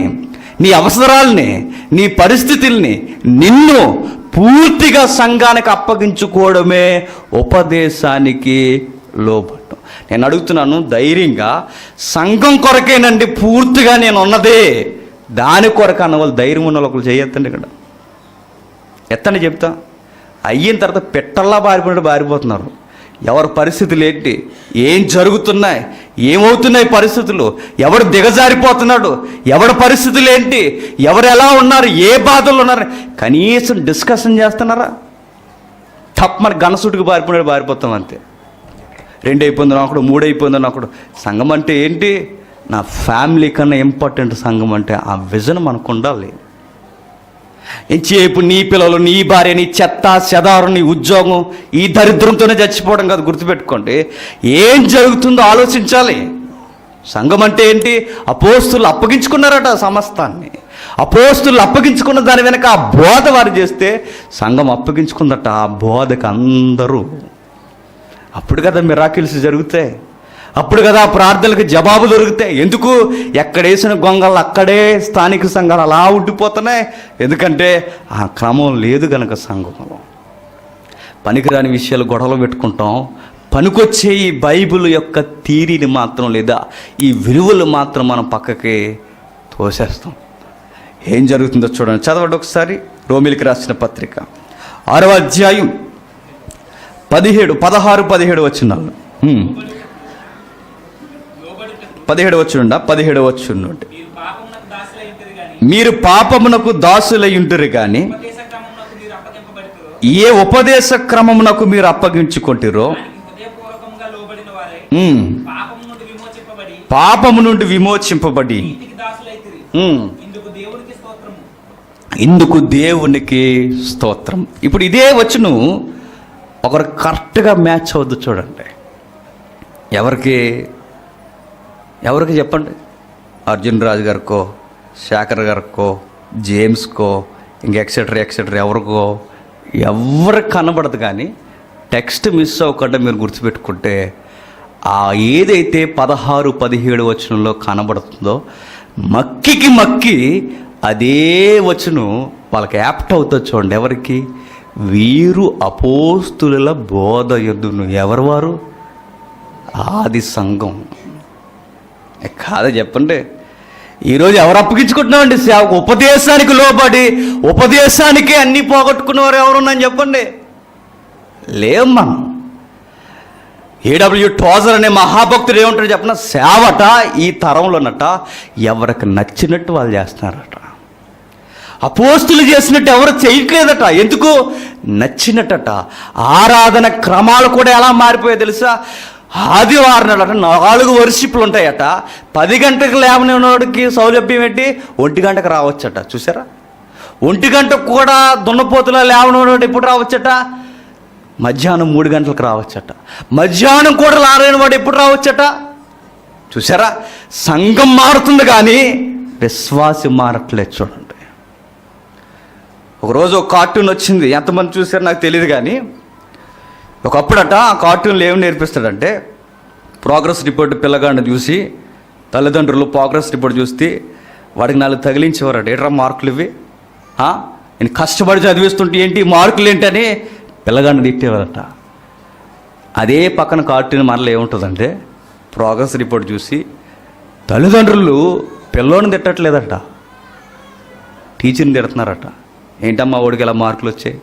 నీ అవసరాల్ని, నీ పరిస్థితుల్ని, నిన్ను పూర్తిగా సంఘానికి అప్పగించుకోవడమే ఉపదేశానికి లోబడ్డం. నేను అడుగుతున్నాను ధైర్యంగా, సంఘం కొరకేనండి పూర్తిగా నేను ఉన్నదే, దాని కొరకు అన్న వాళ్ళు ధైర్యం ఉన్న ఒకరు చేయొద్దండి. ఇక్కడ ఎత్తండి చెప్తా. అయిన తర్వాత పెట్టల్లా బారిపోతున్నారు. ఎవరి పరిస్థితులు ఏంటి, ఏం జరుగుతున్నాయి, ఏమవుతున్నాయి పరిస్థితులు, ఎవడు దిగజారిపోతున్నాడు, ఎవడి పరిస్థితులు ఏంటి, ఎవరు ఎలా ఉన్నారు, ఏ బాధలు ఉన్నారు, కనీసం డిస్కషన్ చేస్తున్నారా? తప్ప మన గనసుడికి బారిపోతాం అంతే. 2 అయిపోయిందని ఒకడు, 3 అయిపోయిందని ఒకడు. సంఘం అంటే ఏంటి? నా ఫ్యామిలీ కన్నా ఇంపార్టెంట్ సంఘం అంటే. ఆ విజన్ మనకు ఉండాలి. ఎంచేపు నీ పిల్లలు, నీ భార్య, నీ చెత్త చెదారు, నీ ఉద్యోగం, ఈ దరిద్రంతోనే చచ్చిపోవడం కాదు. గుర్తుపెట్టుకోండి, ఏం జరుగుతుందో ఆలోచించాలి. సంఘం అంటే ఏంటి? అపోస్తులు అప్పగించుకున్నారట సమస్తాన్ని. అపోస్తులు అప్పగించుకున్న దాని వెనక ఆ బోధ వారు చేస్తే సంఘం అప్పగించుకుందట ఆ బోధకు అందరూ. అప్పుడు కదా మిరాకిల్స్ జరుగుతాయి, అప్పుడు కదా ప్రార్థనలకు జవాబు దొరుకుతాయి. ఎందుకు? ఎక్కడేసిన గొంగళ్ళు అక్కడే స్థానిక సంఘాలు అలా ఉండిపోతున్నాయి. ఎందుకంటే ఆ క్రమం లేదు కనుక. సంఘంలో పనికిరాని విషయాలు గొడవలు పెట్టుకుంటాం, పనికొచ్చే ఈ బైబిల్ యొక్క థీరీని మాత్రం, లేదా ఈ విలువలు మాత్రం మనం పక్కకి తోసేస్తాం. ఏం జరుగుతుందో చూడండి. చదవండి ఒకసారి. రోమిలికి రాసిన పత్రిక 6వ అధ్యాయం 16-17 వచనాలు. 17 వచ్చుండు. మీరు పాపమునకు దాసులై ఉంటురు కానీ ఏ ఉపదేశ క్రమమునకు మీరు అప్పగించుకుంటారో పాపము నుండి విమోచింపబడి ఇందుకు దేవునికి స్తోత్రం. ఇప్పుడు ఇదే వచ్చును ఒకరు కరెక్ట్గా మ్యాచ్ అవుద్దు చూడండి. ఎవరికి చెప్పండి? అర్జున్ రాజు గారికో, శేఖర్ గారికో, జేమ్స్కో, ఇంక ఎక్సెట్రా ఎవరికో ఎవరికి కనబడదు. కానీ టెక్స్ట్ మిస్ అవ్వకుండా మీరు గుర్తుపెట్టుకుంటే ఆ ఏదైతే 16-17 వచనంలో కనబడుతుందో మక్కి అదే వచనం వాళ్ళకి యాప్ట్ అవుతుంది చూడండి. ఎవరికి? వీరు అపోస్తుల బోధ యందును. ఎవరు వారు? ఆది సంఘం. కాదా చెప్పండి? ఈరోజు ఎవరు అప్పగించుకుంటున్నామండి సేవకు? ఉపదేశానికి లోబడి ఉపదేశానికే అన్నీ పోగొట్టుకున్నవారు ఎవరున్నారని చెప్పండి? లేవు. మనం ఏడబ్ల్యూ టోజర్ అనే మహాభక్తుడు ఏమంటాడు చెప్పిన? సేవట ఈ తరంలోనట ఎవరికి నచ్చినట్టు వాళ్ళు చేస్తున్నారట. అపోస్తులు చేసినట్టు ఎవరు చేయట్లేదట. ఎందుకు? నచ్చినట్టట. ఆరాధన క్రమాలు కూడా ఎలా మారిపోయాయి తెలుసా? ఆదివారం నాడట 4 వర్షిప్లు ఉంటాయట. 10 గంటలకు లేవనివాడికి సౌలభ్యం ఏంటి? 1 గంటకు రావచ్చట. చూసారా? 1 గంటకు కూడా దున్నపోతులా లేవనివాడు ఎప్పుడు రావచ్చట? మధ్యాహ్నం 3 గంటలకు రావచ్చట. మధ్యాహ్నం కూడా లారైన వాడు ఎప్పుడు రావచ్చట? చూసారా? సంఘం మారుతుంది కానీ విశ్వాసం మారట్లేదు. చూడండి, ఒకరోజు ఒక కార్టూన్ వచ్చింది. ఎంతమంది చూసారో నాకు తెలియదు కానీ ఒకప్పుడట ఆ కార్టూన్లో ఏమి నేర్పిస్తాడంటే, ప్రోగ్రెస్ రిపోర్ట్ పిల్లగాడిని చూసి తల్లిదండ్రులు ప్రోగ్రెస్ రిపోర్ట్ చూస్తే వాడికి 4 తగిలించేవారట. ఏట్రా మార్కులు ఇవి, నేను కష్టపడి చదివిస్తుంటే ఏంటి మార్కులు ఏంటని పిల్లగాడిని తిట్టేవారట. అదే పక్కన కార్టూన్ మనలో ఏముంటుందంటే, ప్రోగ్రెస్ రిపోర్ట్ చూసి తల్లిదండ్రులు పిల్లోని తిట్టట్లేదట, టీచర్ని తిడుతున్నారట. ఏంటమ్మా వాడికి ఎలా మార్కులు వచ్చాయి,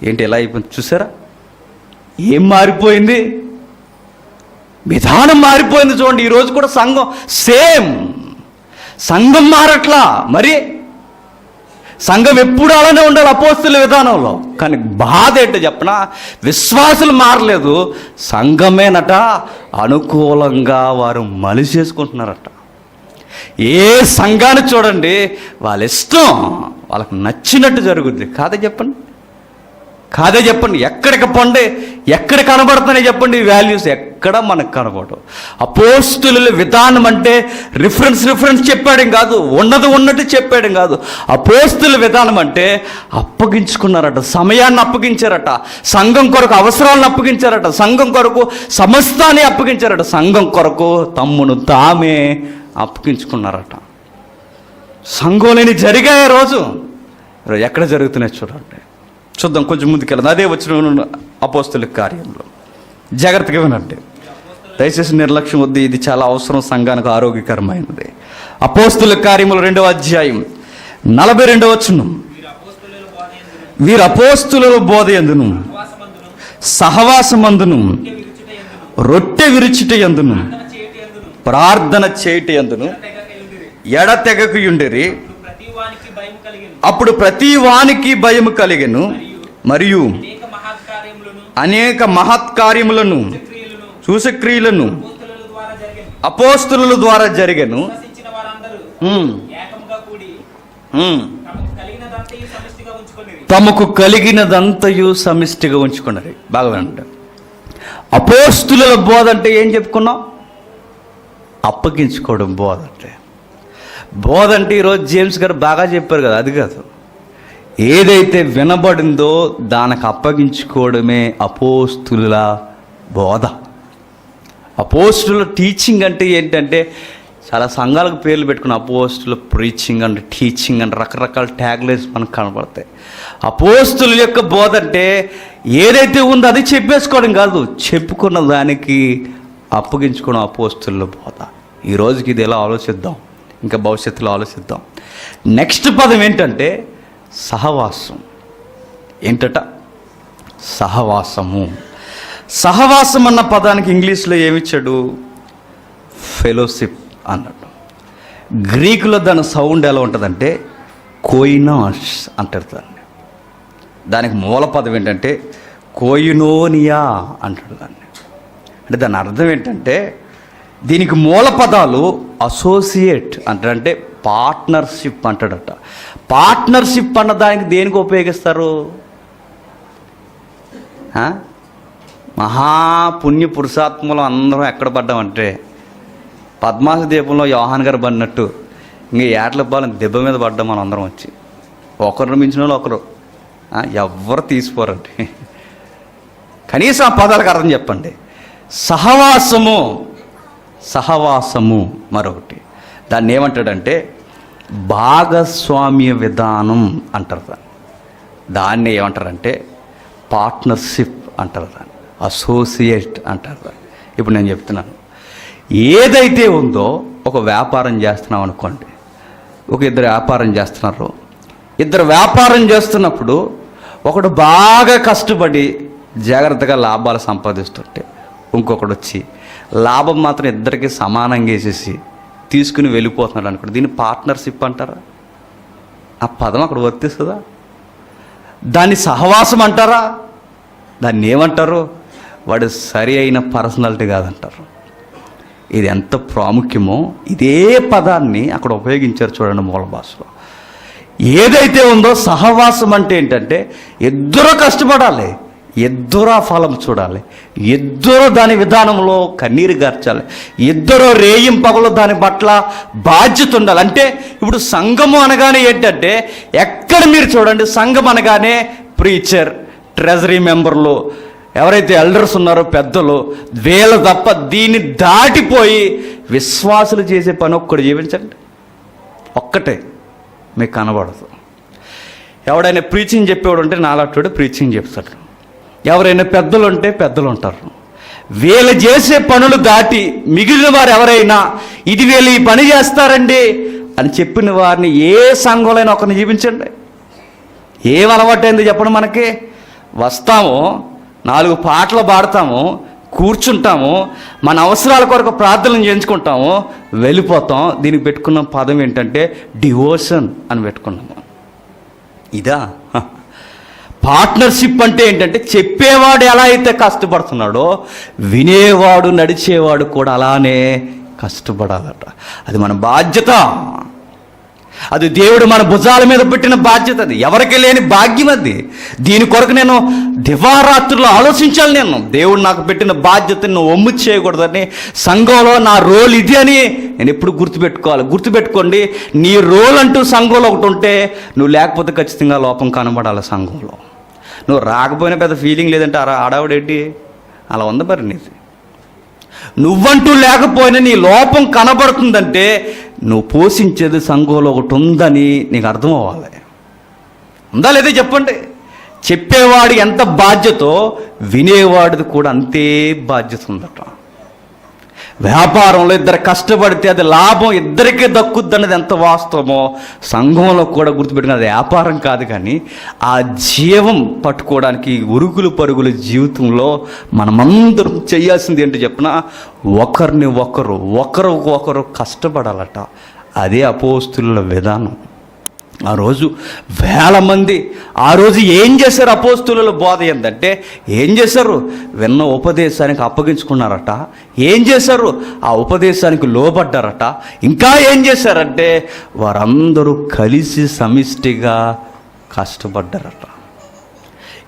ఏంటి ఎలా అయిపోయింది చూసారా? ఏం మారిపోయింది? విధానం మారిపోయింది. చూడండి, ఈరోజు కూడా సంఘం సేమ్. సంఘం మారట్లా. మరి సంఘం ఎప్పుడు అలానే ఉండాలి అపోస్తుల విధానంలో. కానీ బాధ ఏంటో చెప్పనా, విశ్వాసులు మారలేదు, సంఘమేనట అనుకూలంగా వారు మలిచేసుకుంటున్నారట. ఏ సంఘాన్ని చూడండి, వాళ్ళ ఇష్టం, వాళ్ళకు నచ్చినట్టు జరుగుద్ది. కాదే చెప్పండి, కాదే చెప్పండి. ఎక్కడికి పండి, ఎక్కడ కనబడుతున్నాయి చెప్పండి వాల్యూస్? ఎక్కడ మనకు కనబడవు. అపోస్తుల విధానం అంటే రిఫరెన్స్ చెప్పాడం కాదు, ఉన్నట్టు చెప్పాడం కాదు. అపోస్తుల విధానం అంటే అప్పగించుకున్నారట, సమయాన్ని అప్పగించారట, సంఘం కొరకు అవసరాలను అప్పగించారట, సంఘం కొరకు సమస్తాన్ని అప్పగించారట, సంఘం కొరకు తమ్మును తామే అప్పగించుకున్నారట. సంఘంలోని జరిగాయి రోజు ఎక్కడ జరుగుతున్నాయి చూడండి. చూద్దాం, కొంచెం ముందుకెళ్ళదు. అదే వచ్చిన అపోస్తుల కార్యంలో జాగ్రత్తగా వినండి, దయచేసి నిర్లక్ష్యం వద్దు, ఇది చాలా అవసరం, సంఘానికి ఆరోగ్యకరమైనది. అపోస్తుల కార్యములు 2వ అధ్యాయం 42వ వచనం. వీరు అపోస్తుల బోధ యందును సహవాసమందును రొట్టె విరుచుట యందును ప్రార్థన చేయుట యందును ఎడతెగకయుండిరి. అప్పుడు ప్రతి వానికి భయము కలిగెను, మరియు అనేక మహత్కార్యములను సూచక్రియలను అపోస్తుల ద్వారా జరిగెను. తమకు కలిగినదంతయు సమిష్టిగా ఉంచుకున్నది. బాగా వినండి. అపోస్తుల బోధ అంటే ఏం చెప్పుకున్నాం? అప్పగించుకోవడం బోధ అంటే. బోధ అంటే ఈరోజు జేమ్స్ గారు బాగా చెప్పారు కదా, అది కాదు. ఏదైతే వినబడిందో దానికి అప్పగించుకోవడమే అపోస్తుల బోధ. అపోస్తుల టీచింగ్ అంటే ఏంటంటే, చాలా సంఘాలకు పేర్లు పెట్టుకున్న అపోస్తుల ప్రీచింగ్ అండ్ టీచింగ్ అండ్ రకరకాల ట్యాగ్లైన్స్ మనకు కనబడతాయి. అపోస్తుల యొక్క బోధ అంటే ఏదైతే ఉందో అది చెప్పేసుకోవడం కాదు, చెప్పుకున్న దానికి అప్పగించుకోవడం అపోస్తుల బోధ. ఈ రోజుకి ఇది ఎలా ఆలోచిద్దాం, ఇంకా భవిష్యత్తులో ఆలోచిద్దాం. నెక్స్ట్ పదం ఏంటంటే సహవాసం. ఏంటట? సహవాసము. సహవాసం అన్న పదానికి ఇంగ్లీష్లో ఏమిచ్చాడు? ఫెలోషిప్ అన్నాడు. గ్రీకులో దాని సౌండ్ ఎలా ఉంటుందంటే కోయినాస్ అంటారు దాన్ని. దానికి మూల పదం ఏంటంటే కోయినోనియా అంటాడు దాన్ని. అంటే దాని అర్థం ఏంటంటే, దీనికి మూల పదాలు అసోసియేట్ అంటాడంటే పార్ట్నర్షిప్ అంటాడట. పార్ట్నర్షిప్ అన్న దానికి దేనికి ఉపయోగిస్తారు? మహాపుణ్య పురుషాత్మలో అందరం ఎక్కడ పడ్డామంటే పద్మాస దీపంలో యోహాన్ గారు పడినట్టు ఇంకా ఏట్ల పాలని దెబ్బ మీద పడ్డాం మనం అందరం వచ్చి. ఒకరిని మించిన వాళ్ళు ఒకరు, ఎవ్వరు తీసిపోరండి. కనీసం ఆ పదాలకు అర్థం చెప్పండి. సహవాసము, సహవాసము మరొకటి. దాన్ని ఏమంటాడంటే భాగస్వామ్య విధానం అంటారు. దాన్ని ఏమంటారంటే పార్ట్నర్షిప్ అంటారు, దాన్ని అసోసియేట్ అంటారు. ఇప్పుడు నేను చెప్తున్నాను, ఏదైతే ఉందో ఒక వ్యాపారం చేస్తున్నాం అనుకోండి, ఒక ఇద్దరు వ్యాపారం చేస్తున్నారు. ఇద్దరు వ్యాపారం చేస్తున్నప్పుడు ఒకడు బాగా కష్టపడి జాగ్రత్తగా లాభాలు సంపాదిస్తుంటే ఇంకొకడు వచ్చి లాభం మాత్రం ఇద్దరికి సమానంగా వేసేసి తీసుకుని వెళ్ళిపోతున్నాడు అనుకోండి, దీన్ని పార్ట్నర్షిప్ అంటారా? ఆ పదం అక్కడ వర్తిస్తుందా? దాన్ని సహవాసం అంటారా? దాన్ని ఏమంటారు? వాడు సరి అయిన పర్సనాలిటీ కాదంటారు. ఇది ఎంత ప్రాముఖ్యమో ఇదే పదాన్ని అక్కడ ఉపయోగించారు చూడండి మూల భాషలో. ఏదైతే ఉందో సహవాసం అంటే ఏంటంటే ఇద్దరు కష్టపడాలి, ఇద్దరు ఆ ఫలం చూడాలి, ఇద్దరు దాని విధానంలో కన్నీరు గార్చాలి, ఇద్దరు రేయింపగలు దాని పట్ల బాధ్యత ఉండాలి. అంటే ఇప్పుడు సంఘము అనగానే ఏంటంటే, ఎక్కడ మీరు చూడండి, సంఘం అనగానే ప్రీచర్, ట్రెజరీ మెంబర్లు, ఎవరైతే ఎల్డర్స్ ఉన్నారో పెద్దలు, వీళ్ళ తప్ప దీన్ని దాటిపోయి విశ్వాసులు చేసే పని ఒక్కడు జీవించండి, ఒక్కటే మీకు కనబడదు. ఎవడైనా ప్రీచింగ్ చెప్పేవాడు ఉంటే నాలాంటి ప్రీచింగ్ చెప్తాడు, ఎవరైనా పెద్దలు ఉంటే పెద్దలు ఉంటారు, వీళ్ళు చేసే పనులు దాటి మిగిలిన వారు ఎవరైనా ఇది వీళ్ళు ఈ పని చేస్తారండి అని చెప్పిన వారిని ఏ సంఘంలో ఒకరిని చూపించండి. ఏం అలవాటైంది చెప్పండి. మనకి వస్తాము, 4 పాటలు పాడతాము, కూర్చుంటాము, మన అవసరాల కొరకు ప్రార్థనలు చేయించుకుంటాము, వెళ్ళిపోతాం. దీనికి పెట్టుకున్న పదం ఏంటంటే డివోషన్ అని పెట్టుకున్నాము. ఇదా పార్ట్నర్షిప్ అంటే? ఏంటంటే చెప్పేవాడు ఎలా అయితే కష్టపడుతున్నాడో వినేవాడు నడిచేవాడు కూడా అలానే కష్టపడాలట. అది మన బాధ్యత. అది దేవుడు మన భుజాల మీద పెట్టిన బాధ్యత. అది ఎవరికి లేని భాగ్యం. అది దీని కొరకు నేను దివారాత్రులు ఆలోచించాలి. దేవుడు నాకు పెట్టిన బాధ్యతను ఒమ్ము చేయకూడదని, సంఘంలో నా రోల్ ఇది అని నేను ఎప్పుడు గుర్తుపెట్టుకోవాలి. గుర్తుపెట్టుకోండి, నీ రోల్ అంటూ సంఘంలో ఒకటి ఉంటే నువ్వు లేకపోతే ఖచ్చితంగా లోపం కనబడాలి. సంఘంలో నువ్వు రాకపోయినా పెద్ద ఫీలింగ్ లేదంటే ఆడావిడేంటి అలా ఉంది. మరి నీది నువ్వంటూ లేకపోయినా నీ లోపం కనబడుతుందంటే నువ్వు పోషించేది సంఘంలో ఒకటి ఉందని నీకు అర్థం అవ్వాలి. ఉందా లేదా చెప్పండి. చెప్పేవాడు ఎంత బాధ్యతో వినేవాడిది కూడా అంతే బాధ్యత ఉందట. వ్యాపారంలో ఇద్దరు కష్టపడితే అది లాభం ఇద్దరికీ దక్కుద్ది అన్నది ఎంత వాస్తవమో సంఘంలో కూడా గుర్తుపెట్టుకుని అది వ్యాపారం కాదు, కానీ ఆ జీవం పట్టుకోవడానికి ఉరుగులు పరుగుల జీవితంలో మనమందరం చేయాల్సింది ఏంటో చెప్పిన ఒకరిని ఒకరు కష్టపడాలట. అదే అపోస్తుల విధానం. ఆ రోజు వేల మంది ఆ రోజు ఏం చేశారు? అపోస్తుల బోధ ఏంటంటే ఏం చేశారు? విన్న ఉపదేశానికి అప్పగించుకున్నారట. ఏం చేశారు? ఆ ఉపదేశానికి లోబడ్డారట. ఇంకా ఏం చేశారంటే వారందరూ కలిసి సమిష్టిగా కష్టపడ్డారట.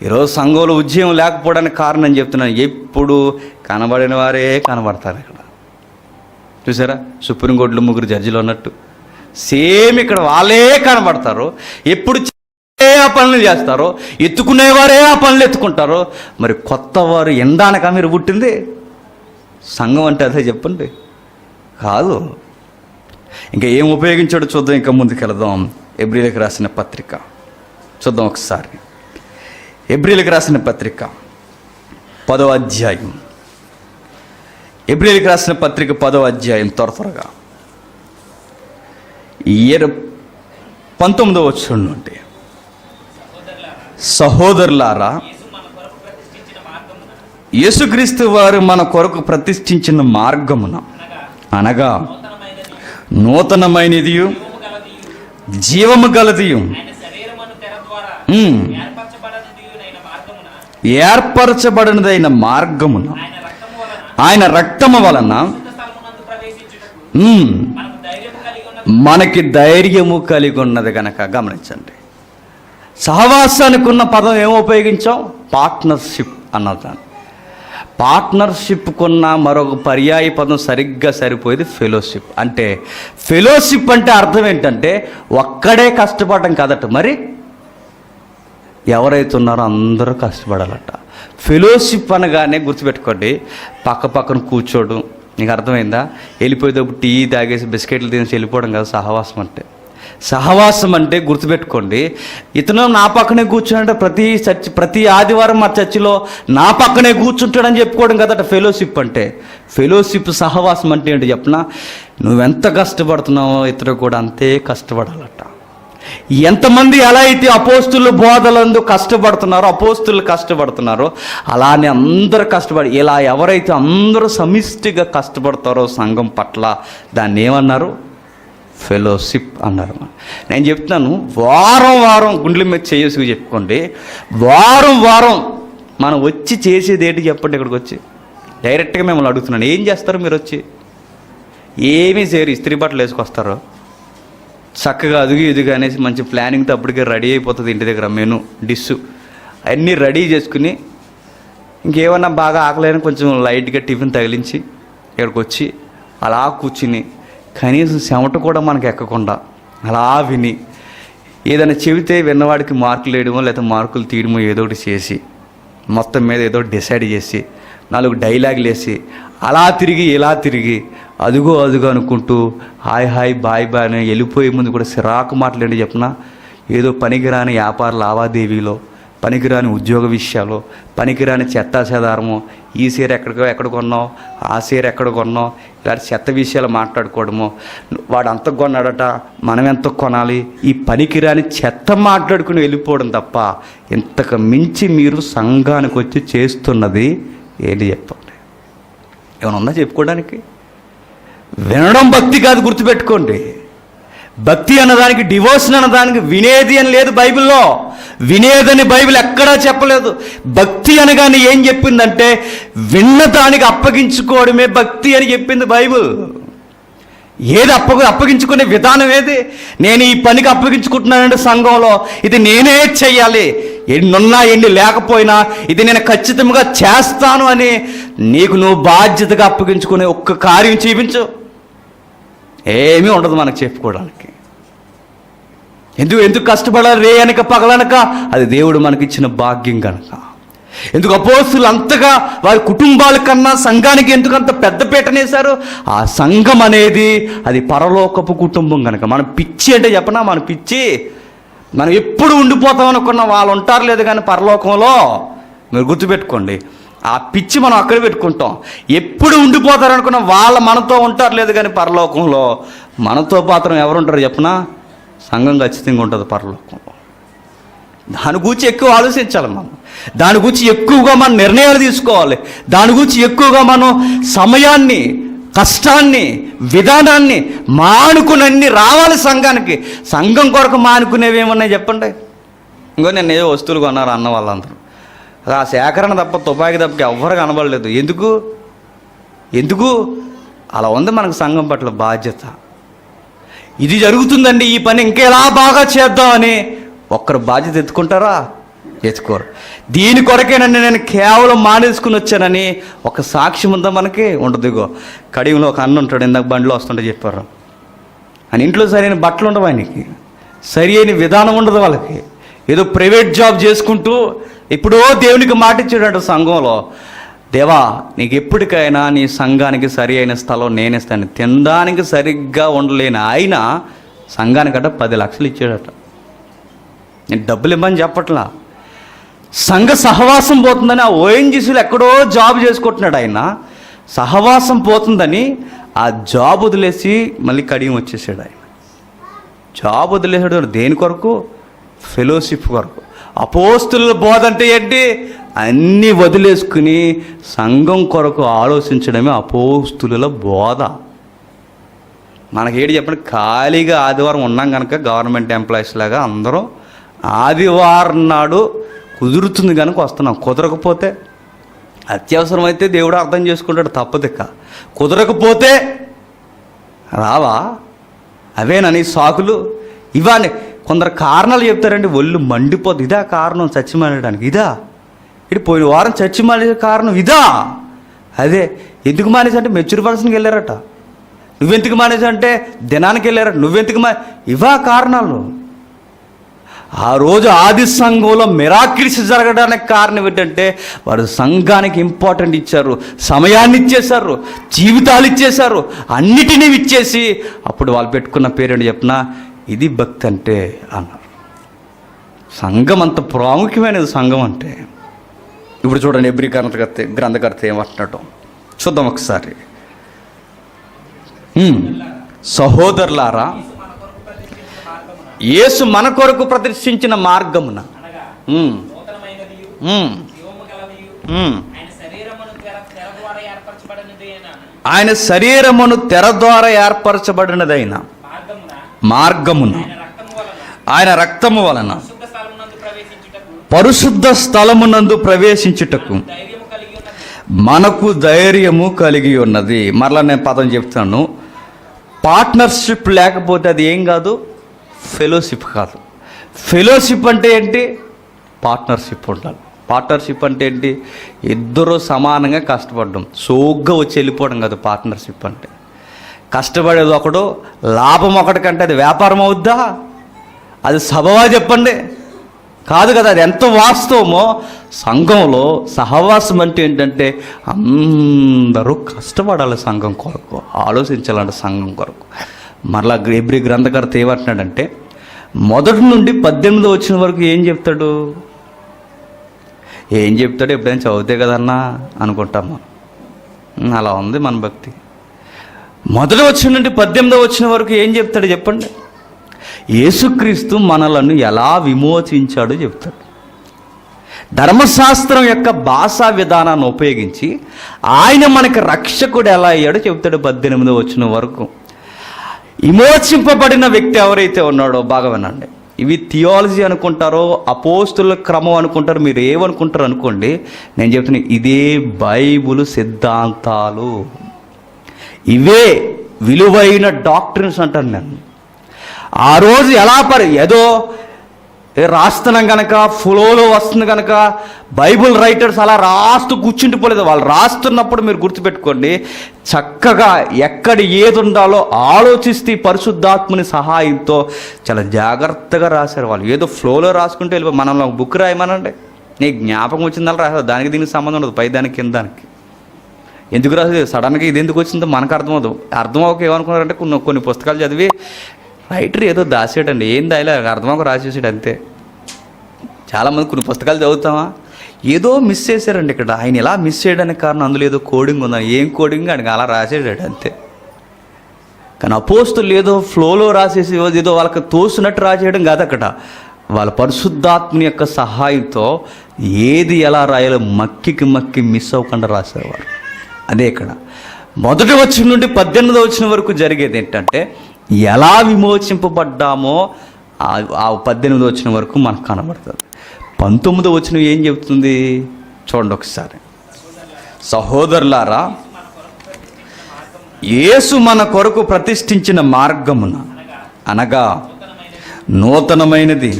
ఈరోజు సంఘంలో ఉద్యమం లేకపోవడానికి కారణం చెప్తున్నాను. ఎప్పుడు కనబడిన వారే కనబడతారు. ఇక్కడ చూసారా, సుప్రీంకోర్టులో 3 జడ్జిలు ఉన్నట్టు సేమ్ ఇక్కడ వాళ్ళే కనబడతారు. ఎప్పుడు ఆ పనులు చేస్తారో ఎత్తుకునేవారే ఆ పనులు ఎత్తుకుంటారు. మరి కొత్త వారు ఎందానక మీరు పుట్టింది? సంఘం అంటే అదే చెప్పండి. కాదు. ఇంకా ఏం ఉపయోగించాడో చూద్దాం. ఇంకా ముందుకెళదాం. ఎబ్రీలకు రాసిన పత్రిక చూద్దాం ఒకసారి. ఎబ్రీలకు రాసిన పత్రిక 10వ అధ్యాయం. ఎబ్రీలకు రాసిన పత్రిక 10వ అధ్యాయం త్వరగా 19వ వచనం నుండి. సహోదరులారా, యేసుక్రీస్తు వారు మన కొరకు ప్రతిష్ఠించిన మార్గమున అనగా నూతనమైనది జీవము గలది ఏర్పరచబడినదైన మార్గమున ఆయన రక్తము వలన మనకి ధైర్యము కలిగి ఉన్నది కనుక. గమనించండి, సహవాసానికి ఉన్న పదం ఏమో ఉపయోగించాం? పార్ట్నర్షిప్ అన్నదాన్ని. పార్ట్నర్షిప్కున్న మరొక పర్యాయ పదం సరిగ్గా సరిపోయేది ఫెలోషిప్. అంటే ఫెలోషిప్ అంటే అర్థం ఏంటంటే ఒక్కడే కష్టపడడం కాదట. మరి ఎవరైతే ఉన్నారో అందరూ కష్టపడాలట. ఫెలోషిప్ అనగానే గుర్తుపెట్టుకోండి, పక్కన కూర్చోడు. నీకు అర్థమైందా? వెళ్ళిపోయేటప్పుడు టీ తాగేసి బిస్కెట్లు తినేసి వెళ్ళిపోవడం కాదు సహవాసం అంటే. సహవాసం అంటే గుర్తుపెట్టుకోండి, ఇతను నా పక్కనే కూర్చుంటే ప్రతి ఆదివారం మా చర్చిలో నా పక్కనే కూర్చుంటాడని చెప్పుకోవడం కదట ఫెలోషిప్ అంటే. ఫెలోషిప్ సహవాసం అంటే ఏంటి చెప్పనా? నువ్వెంత కష్టపడుతున్నావో ఇతరు కూడా అంతే కష్టపడాలట. ఎంతమంది ఎలా అయితే అపోస్తుల బోధలందు అపోస్తులు కష్టపడుతున్నారో అలానే అందరూ కష్టపడి, ఇలా ఎవరైతే అందరూ సమిష్టిగా కష్టపడతారో సంఘం పట్ల దాన్ని ఏమన్నారు? ఫెలోషిప్ అన్నారు. నేను చెప్తున్నాను, వారం గుండెల మీద చేసి చెప్పుకోండి. వారం మనం వచ్చి చేసేది ఏంటి చెప్పండి? ఇక్కడికి వచ్చి డైరెక్ట్గా మిమ్మల్ని అడుగుతున్నాను, ఏం చేస్తారు మీరు వచ్చి? ఏమీ చేయరు. ఇస్త్రీ బట్టలు వేసుకొస్తారు, చక్కగా ఎదుగు అనేసి మంచి ప్లానింగ్తో అప్పటికే రెడీ అయిపోతుంది. ఇంటి దగ్గర మెను డిష్ అన్నీ రెడీ చేసుకుని ఇంకేమన్నా బాగా ఆకలేని కొంచెం లైట్గా టిఫిన్ తగిలించి ఇక్కడికి వచ్చి అలా కూర్చుని కనీసం చెమట కూడా మనకు ఎక్కకుండా అలా విని ఏదైనా చెబితే విన్నవాడికి మార్కులు వేయడమో లేకపోతే మార్కులు తీయడమో ఏదో ఒకటి చేసి మొత్తం మీద ఏదో డిసైడ్ చేసి 4 డైలాగులు వేసి అలా తిరిగి ఇలా తిరిగి అదుగో అనుకుంటూ హాయ్ బాయ్ బాయ్ అని వెళ్ళిపోయే ముందు కూడా సిరాకు మాటలేండి చెప్పిన ఏదో పనికిరాని వ్యాపార లావాదేవీలో పనికిరాని ఉద్యోగ విషయాలు, పనికిరాని చెత్తా చెదారము, ఈ చీర ఎక్కడ కొన్నావు, ఆ చీర ఎక్కడ కొన్నావు, ఇలాంటి చెత్త విషయాలు మాట్లాడుకోవడము, వాడు అంత కొన్నాడట మనం ఎంత కొనాలి, ఈ పనికిరాని చెత్త మాట్లాడుకుని వెళ్ళిపోవడం తప్ప ఇంతకు మించి మీరు సంఘానికి వచ్చి చేస్తున్నది ఏంటి చెప్పండి? ఏమైనా ఉందా చెప్పుకోవడానికి? వినడం భక్తి కాదు, గుర్తుపెట్టుకోండి. భక్తి అన్నదానికి, డివోషన్ అన్నదానికి వినేది అని లేదు బైబిల్లో. వినేదని బైబిల్ ఎక్కడా చెప్పలేదు. భక్తి అనగానే ఏం చెప్పిందంటే విన్నదానికి అప్పగించుకోవడమే భక్తి అని చెప్పింది బైబిల్. ఏది అప్పగించుకునే విధానం ఏది? నేను ఈ పనికి అప్పగించుకుంటున్నానంటే సంఘంలో ఇది నేనే చెయ్యాలి, ఎన్నున్నా ఎన్ని లేకపోయినా ఇది నేను ఖచ్చితంగా చేస్తాను అని నీకు నువ్వు బాధ్యతగా అప్పగించుకునే ఒక్క కార్యం చూపించు. ఏమీ ఉండదు మనకు చెప్పుకోవడానికి. ఎందుకు కష్టపడాలి రే అనక పగలనక? అది దేవుడు మనకిచ్చిన భాగ్యం కనుక. ఎందుకు అపోస్తులు అంతగా వారి కుటుంబాల కన్నా సంఘానికి ఎందుకు అంత పెద్దపీటనేశారు? ఆ సంఘం అనేది అది పరలోకపు కుటుంబం కనుక. మనం పిచ్చి అంటే చెప్పనా, మన పిచ్చి మనం ఎప్పుడు ఉండిపోతాం అనుకున్న వాళ్ళు ఉంటారు లేదు కానీ పరలోకంలో. మీరు గుర్తుపెట్టుకోండి, ఆ పిచ్చి మనం అక్కడ పెట్టుకుంటాం. ఎప్పుడు ఉండిపోతారు అనుకున్న వాళ్ళు మనతో ఉంటారు లేదు కానీ పరలోకంలో మనతో మాత్రం ఎవరు ఉంటారు చెప్పనా? సంఘం ఖచ్చితంగా ఉంటుంది పరలోకంలో. దాని గురించి ఎక్కువ ఆలోచించాలి మనం. దాని గురించి ఎక్కువగా మనం నిర్ణయాలు తీసుకోవాలి. దాని గురించి ఎక్కువగా మనం సమయాన్ని, కష్టాన్ని, విధానాన్ని మానుకునన్ని రావాలి సంఘానికి. సంఘం కొరకు మానుకునేవి ఏమన్నాయి చెప్పండి? ఇంకో నేను ఏదో వస్తువులు కొన్నారు అన్న వాళ్ళందరూ, ఆ సేకరణ తప్ప తుపాకీ తప్పకి ఎవ్వరు కనబడలేదు. ఎందుకు అలా ఉంది మనకు సంఘం పట్ల బాధ్యత. ఇది జరుగుతుందండి, ఈ పని ఇంకెలా బాగా చేద్దామని ఒక్కరు బాధ్యత ఎత్తుకుంటారా? ఎత్తుకోరు. దీని కొరకేనండి నేను కేవలం మానేసుకుని వచ్చానని ఒక సాక్ష్యం ఉందా మనకి? ఉండదు. ఇగో కడియంలో ఒక అన్న ఉంటాడు, ఇందాక బండిలో వస్తుంటే చెప్పారు, అని ఇంట్లో సరైన బట్టలు ఉండవు, ఆయనకి సరి అయిన విధానం ఉండదు. వాళ్ళకి ఏదో ప్రైవేట్ జాబ్ చేసుకుంటూ ఎప్పుడో దేవునికి మాట ఇచ్చాడంట సంఘంలో, దేవా నీకు ఎప్పటికైనా నీ సంఘానికి సరి అయిన స్థలం నేనేస్తాను. తినడానికి సరిగ్గా ఉండలేని ఆయన సంఘానికట 10 లక్షలు ఇచ్చాడట. నేను డబ్బులు ఇవ్వని చెప్పట్లా, సంఘ సహవాసం పోతుందని ఆ ఓఎన్జీసీలో ఎక్కడో జాబ్ చేసుకుంటున్నాడు ఆయన. సహవాసం పోతుందని ఆ జాబ్ వదిలేసి మళ్ళీ కడియం వచ్చేసాడు ఆయన. జాబ్ వదిలేసాడు దేని కొరకు? ఫెలోషిప్ కొరకు. అపోస్తుల బోధ అంటే ఏంటి? అన్నీ వదిలేసుకుని సంఘం కొరకు ఆలోచించడమే అపోస్తుల బోధ. మనకేంటి చెప్పండి, ఖాళీగా ఆదివారం ఉన్నాం కనుక గవర్నమెంట్ ఎంప్లాయీస్ లాగా అందరం ఆదివారం నాడు కుదురుతుంది కనుక వస్తున్నాం. కుదరకపోతే అత్యవసరమైతే దేవుడు అర్థం చేసుకుంటాడు, తప్పదిక్క. కుదరకపోతే రావా? అవేనని సాకులు ఇవన్నీ కొందరు కారణాలు చెప్తారండి, ఒళ్ళు మండిపోద్ది. ఇదా కారణం చచ్చి మానేయడానికి? ఇదా? ఇటు పోయిన వారం చచ్చి మానే కారణం ఇదా? అదే. ఎందుకు మానేసి అంటే మెచ్యూర్ పర్సన్కి వెళ్ళారట. నువ్వెందుకు మానేసి అంటే దినానికి వెళ్ళారట. నువ్వెందుకు ఇవా కారణాలు? ఆ రోజు ఆది సంఘంలో మిరాకిల్స్ జరగడానికి కారణం ఏంటంటే వారు సంఘానికి ఇంపార్టెంట్ ఇచ్చారు, సమయాన్ని ఇచ్చేశారు, జీవితాలు ఇచ్చేశారు, అన్నిటినీ ఇచ్చేసి అప్పుడు వాళ్ళు పెట్టుకున్న పేరేంటి చెప్పినా, ఇది భక్తి అంటే అన్నారు. సంఘం అంత ప్రాముఖ్యమైనది సంఘం అంటే. ఇప్పుడు చూడండి ఎబ్రీ గ్రంథకర్త ఏమంటున్నాడు చూద్దాం ఒకసారి. సహోదరులారా, యేసు మన కొరకు ప్రదర్శించిన మార్గమున ఆయన శరీరమును తెర ద్వారా ఏర్పరచబడినదైన మార్గమున ఆయన రక్తము వలన పరిశుద్ధ స్థలమునందు ప్రవేశించుటకు మనకు ధైర్యము కలిగి ఉన్నది. మరలా నేను పదం చెప్తాను, పార్ట్నర్షిప్ లేకపోతే అది ఏం కాదు, ఫెలోషిప్ కాదు. ఫెలోషిప్ అంటే ఏంటి? పార్ట్నర్షిప్ ఉండాలి. పార్ట్నర్షిప్ అంటే ఏంటి? ఇద్దరు సమానంగా కష్టపడడం, సోగ్గా వచ్చి వెళ్ళిపోవడం కాదు పార్ట్నర్షిప్ అంటే. కష్టపడేది ఒకడు, లాభం ఒకటి కంటే అది వ్యాపారం అవుద్దా? అది సభవా చెప్పండి? కాదు కదా. అది ఎంత వాస్తవమో. సంఘంలో సహవాసం అంటే ఏంటంటే అందరూ కష్టపడాలి సంఘం కొరకు, ఆలోచించాలంటే సంఘం కొరకు. మరలా ఎబ్రీ గ్రంథకర్త ఏమంటున్నాడంటే 1 నుండి 18 వచ్చిన వరకు ఏం చెప్తాడు? ఏం చెప్తాడు ఎప్పుడైనా చదివితే కదన్నా అనుకుంటాం మనం. అలా ఉంది మన భక్తి. మొదటి వచ్చిన నుండి 18వ వచ్చిన వరకు ఏం చెప్తాడు చెప్పండి? యేసుక్రీస్తు మనలను ఎలా విమోచించాడో చెప్తాడు. ధర్మశాస్త్రం యొక్క భాషా విధానాన్ని ఉపయోగించి ఆయన మనకి రక్షకుడు ఎలా అయ్యాడో చెప్తాడు 18వ వచనం వరకు. విమోచింపబడిన వ్యక్తి ఎవరైతే ఉన్నాడో బాగా వినండి. ఇవి థియాలజీ అనుకుంటారో, అపోస్తుల క్రమం అనుకుంటారో, మీరు ఏమనుకుంటారు అనుకోండి. నేను చెప్తున్నా ఇదే బైబిల్ సిద్ధాంతాలు, ఇవే విలువైన డాక్ట్రిన్స్ అంటాను నేను. ఆ రోజు ఎలా ఏదో రాస్తున్నాం కనుక, ఫ్లోలో వస్తుంది కనుక బైబుల్ రైటర్స్ అలా రాస్తూ కూర్చుండిపోలేదు. వాళ్ళు రాస్తున్నప్పుడు మీరు గుర్తుపెట్టుకోండి, చక్కగా ఎక్కడ ఏది ఉండాలో ఆలోచిస్తే పరిశుద్ధాత్మని సహాయంతో చాలా జాగ్రత్తగా రాశారు వాళ్ళు. ఏదో ఫ్లోలో రాసుకుంటే వెళ్ళిపో. మనం బుక్ రాయమనండి, నీకు జ్ఞాపకం వచ్చిందని రాశారు. దానికి దీనికి సంబంధం ఉండదు, పై దానికి కింద దానికి. ఎందుకు రాసేది? సడన్గా ఇది ఎందుకు వచ్చిందో మనకు అర్థమవుతుంది. అర్థమవక ఏమనుకున్నారంటే కొన్ని పుస్తకాలు చదివి రైటర్ ఏదో దాసాడండి, ఏం దాయలే, అర్థమవక రాసేసాడు అంతే. చాలామంది కొన్ని పుస్తకాలు చదువుతామా, ఏదో మిస్ చేశారండి ఇక్కడ. ఆయన ఇలా మిస్ చేయడానికి కారణం అందులో ఏదో కోడింగ్ ఉందని. ఏం కోడింగ్ అని అలా రాసేసాడు అంతే. కానీ అపోస్తులు ఏదో ఫ్లోలో రాసేసి ఏదో వాళ్ళకి తోసినట్టు రాసేయడం కాదు. అక్కడ వాళ్ళ పరిశుద్ధాత్మని యొక్క సహాయంతో ఏది ఎలా రాయాలో మక్కి మిస్ అవ్వకుండా రాసేవారు. అదే ఇక్కడ మొదటి వచనం నుండి 18వ వచనం వరకు జరిగేది ఏంటంటే ఎలా విమోచింపబడ్డామో ఆ 18వ వచనం వరకు మనకు కనబడుతుంది. 19వ వచనం ఏం చెబుతుంది చూడండి ఒకసారి. సహోదరులారా, యేసు మన కొరకు ప్రతిష్ఠించిన మార్గమున అనగా నూతనమైనది,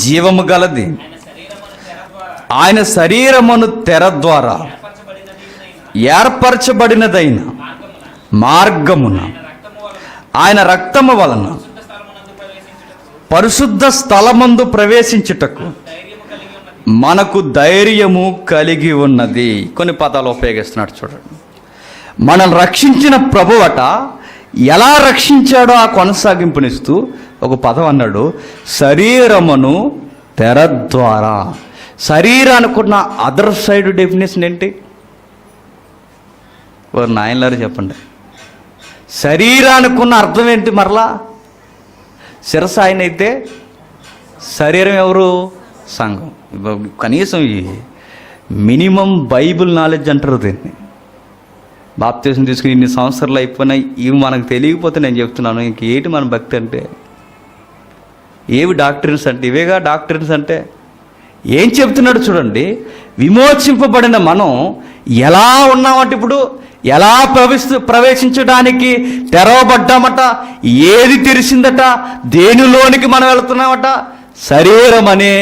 జీవము గలది, ఆయన శరీరమును తెర ద్వారా ఏర్పరచబడినదైన మార్గమున ఆయన రక్తము వలన పరిశుద్ధ స్థలమందు ప్రవేశించుటకు మనకు ధైర్యము కలిగి ఉన్నది. కొన్ని పదాలు ఉపయోగిస్తున్నాడు చూడండి. మనల్ని రక్షించిన ప్రభువట ఎలా రక్షించాడో ఆ కొనసాగింపునిస్తూ ఒక పదం అన్నాడు, శరీరమును తెర ద్వారా. శరీరానుకున్న అదర్ సైడ్ డెఫినేషన్ ఏంటి? వారు నాయనలారు చెప్పండి. శరీరానుకున్న అర్థం ఏంటి? మరలా శిరస్సు ఆయన అయితే శరీరం ఎవరు? సంఘం. కనీసం ఈ మినిమం బైబిల్ నాలెడ్జ్ అంటారు దీన్ని. బాప్తిసం తీసుకుని ఇన్ని సంవత్సరాలు అయిపోయినాయి, ఇవి మనకు తెలియకపోతే నేను చెప్తున్నాను. ఇంకేంటి మన భక్తి అంటే? ఏవి డాక్టరీన్స్ అంటే? ఇవేగా డాక్టరీన్స్ అంటే. ఏం చెప్తున్నాడు చూడండి. విమోచింపబడిన మనం ఎలా ఉన్నామంటే ఇప్పుడు ఎలా ప్రవేశించడానికి తెరవబడ్డామట. ఏది తెరిచిందట? దేనిలోనికి మనం వెళుతున్నామట? శరీరం అనే